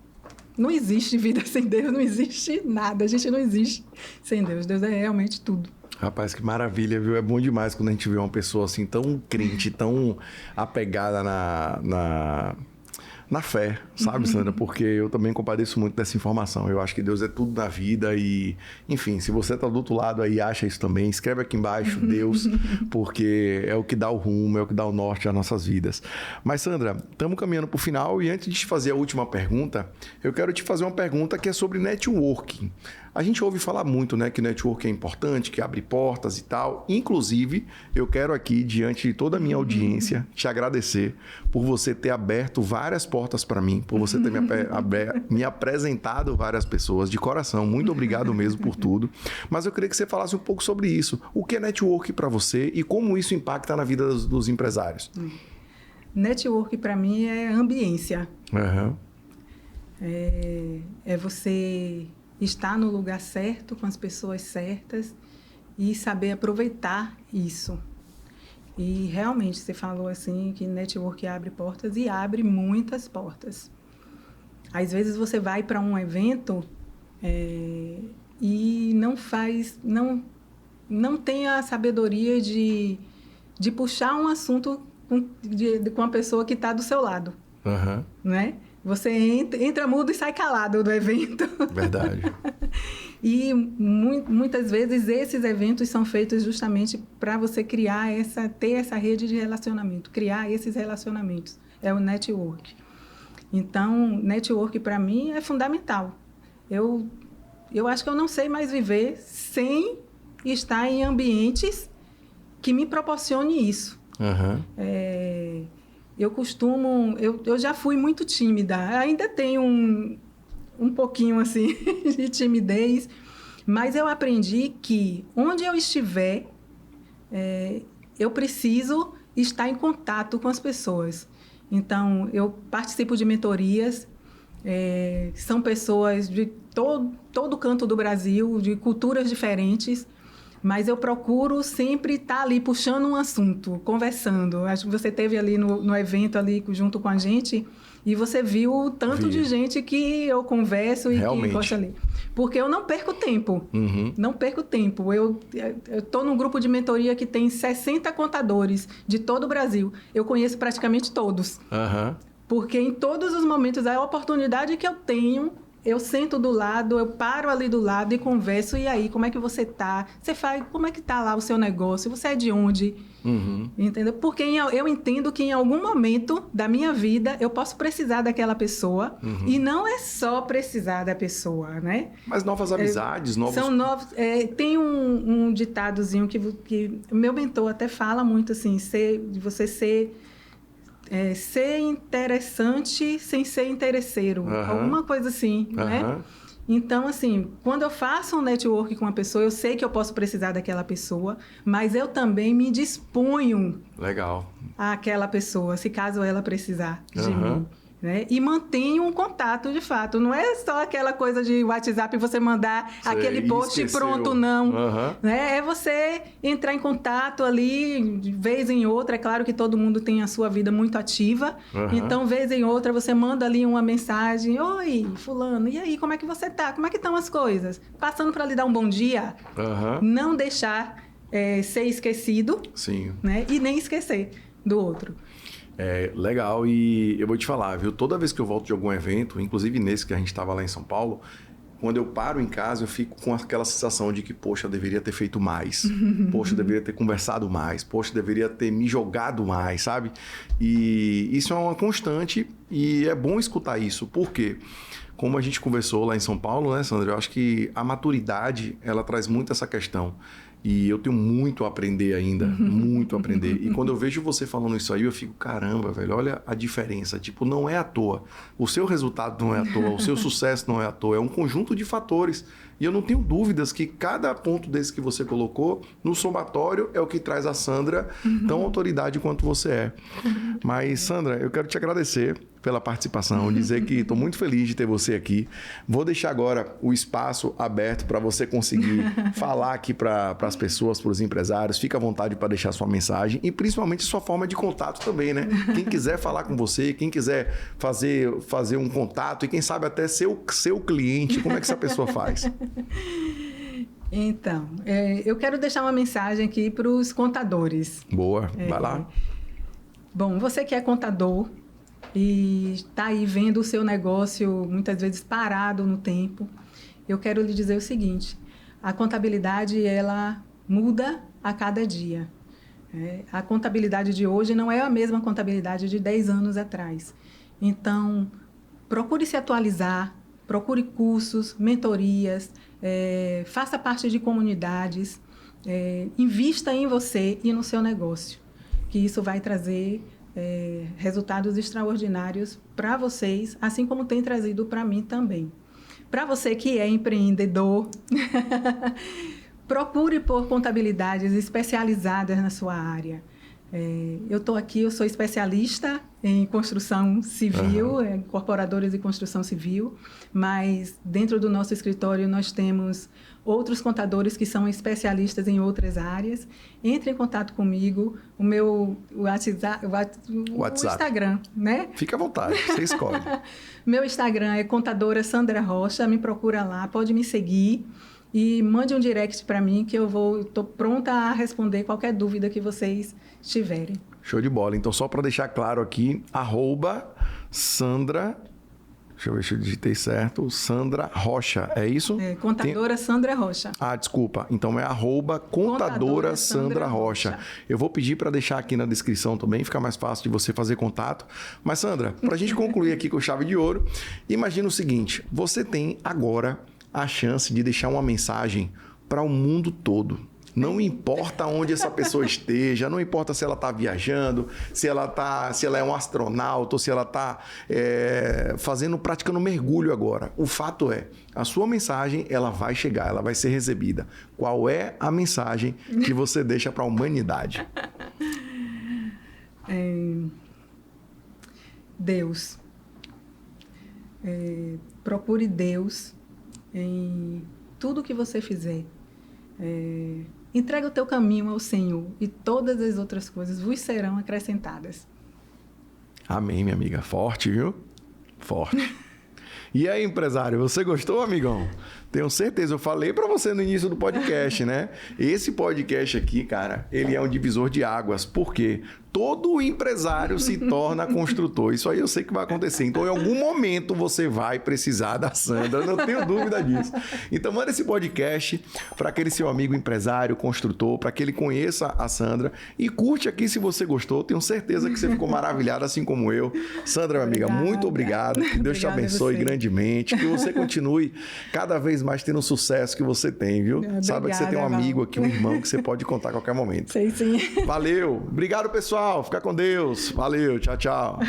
Não existe vida sem Deus, não existe nada. A gente não existe sem Deus. Deus é realmente tudo. Rapaz, que maravilha, viu? É bom demais quando a gente vê uma pessoa assim tão crente, tão apegada na fé, sabe, Sandra? Porque eu também compadeço muito dessa informação. Eu acho que Deus é tudo na vida e, enfim, se você tá do outro lado aí e acha isso também, escreve aqui embaixo, Deus, porque é o que dá o rumo, é o que dá o norte às nossas vidas. Mas, Sandra, estamos caminhando para o final e antes de te fazer a última pergunta, eu quero te fazer uma pergunta que é sobre networking. A gente ouve falar muito, né, que network é importante, que abre portas e tal. Inclusive, eu quero aqui, diante de toda a minha audiência, te agradecer por você ter aberto várias portas para mim, por você ter me apresentado várias pessoas. De coração, muito obrigado mesmo por tudo. Mas eu queria que você falasse um pouco sobre isso. O que é network para você e como isso impacta na vida dos empresários? Network, para mim, é ambiência. Uhum. É você... estar no lugar certo, com as pessoas certas e saber aproveitar isso. E realmente, você falou assim que network abre portas e abre muitas portas. Às vezes você vai para um evento e não tem a sabedoria de puxar um assunto com a pessoa que está do seu lado. Uhum. Né? Você entra mudo e sai calado do evento. Verdade. E muitas vezes esses eventos são feitos justamente para você ter essa rede de relacionamento, criar esses relacionamentos. É o network. Então, network para mim é fundamental. Eu acho que eu não sei mais viver sem estar em ambientes que me proporcionem isso. Uhum. Eu já fui muito tímida, ainda tenho um pouquinho assim de timidez, mas eu aprendi que onde eu estiver, eu preciso estar em contato com as pessoas. Então, eu participo de mentorias, são pessoas de todo canto do Brasil, de culturas diferentes, mas eu procuro sempre estar ali puxando um assunto, conversando. Acho que você esteve ali no evento ali junto com a gente e você viu o tanto de gente que eu converso e realmente que gosta ali. Porque eu não perco tempo. Uhum. Não perco tempo. Eu estou num grupo de mentoria que tem 60 contadores de todo o Brasil. Eu conheço praticamente todos. Uhum. Porque em todos os momentos, a oportunidade que eu tenho... Eu sento do lado, eu paro ali do lado e converso. E aí, como é que você tá? Você faz, como é que tá lá o seu negócio? Você é de onde? Uhum. Entendeu? Porque eu entendo que em algum momento da minha vida eu posso precisar daquela pessoa. Uhum. E não é só precisar da pessoa, né? Mas novas amizades, novos... São novos... tem um ditadozinho que o meu mentor até fala muito assim, de você ser interessante sem ser interesseiro. Uhum. Alguma coisa assim, né? Então, assim, quando eu faço um network com uma pessoa, eu sei que eu posso precisar daquela pessoa, mas eu também me disponho àquela pessoa, se caso ela precisar de mim. Né? E mantenho um contato de fato. Não é só aquela coisa de WhatsApp você mandar aquele post pronto, não. Né? É você entrar em contato ali de vez em outra. É claro que todo mundo tem a sua vida muito ativa. Então, vez em outra, você manda ali uma mensagem. Oi, fulano, e aí, como é que você tá? Como é que estão as coisas? Passando para lhe dar um bom dia. Não deixar ser esquecido. Sim. Né? E nem esquecer do outro. Legal, e eu vou te falar, viu? Toda vez que eu volto de algum evento, inclusive nesse que a gente estava lá em São Paulo, quando eu paro em casa, eu fico com aquela sensação de que, poxa, eu deveria ter feito mais. Poxa, eu deveria ter conversado mais. Poxa, eu deveria ter me jogado mais, sabe? E isso é uma constante e é bom escutar isso. Por quê? Como a gente conversou lá em São Paulo, né, Sandra? Eu acho que a maturidade, ela traz muito essa questão. E eu tenho muito a aprender ainda, muito a aprender. E quando eu vejo você falando isso aí, eu fico, caramba, velho, olha a diferença. Tipo, não é à toa. O seu resultado não é à toa, o seu sucesso não é à toa. É um conjunto de fatores. E eu não tenho dúvidas que cada ponto desse que você colocou, no somatório, é o que traz a Sandra tão autoridade quanto você é. Mas, Sandra, eu quero te agradecer pela participação, dizer que estou muito feliz de ter você aqui. Vou deixar agora o espaço aberto para você conseguir falar aqui para as pessoas, para os empresários. Fica à vontade para deixar sua mensagem e principalmente sua forma de contato também, né? Quem quiser falar com você, quem quiser fazer um contato e quem sabe até ser o seu cliente, como é que essa pessoa faz? Então, eu quero deixar uma mensagem aqui para os contadores. Boa, vai lá. Bom, você que é contador e está aí vendo o seu negócio muitas vezes parado no tempo, eu quero lhe dizer o seguinte: a contabilidade, ela muda a cada dia. A contabilidade de hoje não é a mesma contabilidade de 10 anos atrás. Então, procure se atualizar, procure cursos, mentorias, faça parte de comunidades, invista em você e no seu negócio, que isso vai trazer resultados extraordinários para vocês, assim como tem trazido para mim também. Para você que é empreendedor, procure por contabilidades especializadas na sua área. Eu estou aqui, eu sou especialista em construção civil, incorporadores de construção civil, mas dentro do nosso escritório nós temos outros contadores que são especialistas em outras áreas. Entre em contato comigo, o meu WhatsApp. O Instagram, né? Fica à vontade, você escolhe. Meu Instagram é contadora Sandra Rocha, me procura lá, pode me seguir. E mande um direct para mim que eu estou pronta a responder qualquer dúvida que vocês tiverem. Show de bola. Então, só para deixar claro aqui, @Sandra, deixa eu ver se eu digitei certo, Sandra Rocha, é isso? Contadora Sandra Rocha. Desculpa. Então é @contadora Sandra Rocha. Eu vou pedir para deixar aqui na descrição também, fica mais fácil de você fazer contato. Mas, Sandra, para a gente concluir aqui com chave de ouro, imagina o seguinte: você tem agora a chance de deixar uma mensagem para o mundo todo. Não importa onde essa pessoa esteja, não importa se ela está viajando, se ela é um astronauta ou se ela está praticando mergulho agora. O fato é, a sua mensagem ela vai chegar, ela vai ser recebida. Qual é a mensagem que você deixa para a humanidade? Deus. Procure Deus em tudo que você fizer. Entrega o teu caminho ao Senhor e todas as outras coisas vos serão acrescentadas. Amém, minha amiga. Forte, viu? Forte. E aí, empresário, você gostou, amigão? Tenho certeza, eu falei para você no início do podcast, né? Esse podcast aqui, cara, ele é um divisor de águas. Por quê? Todo empresário se torna construtor. Isso aí eu sei que vai acontecer. Então, em algum momento, você vai precisar da Sandra. Não tenho dúvida disso. Então, manda esse podcast para aquele seu amigo empresário, construtor, para que ele conheça a Sandra. E curte aqui se você gostou. Tenho certeza que você ficou maravilhado, assim como eu. Sandra, minha amiga, muito obrigado. Que Deus te abençoe grandemente. Que você continue cada vez mais tendo o sucesso que você tem, viu? Obrigada, saiba que você tem um amigo aqui, um irmão que você pode contar a qualquer momento. Sei sim. Valeu. Obrigado, pessoal. Fica com Deus. Valeu. Tchau, tchau.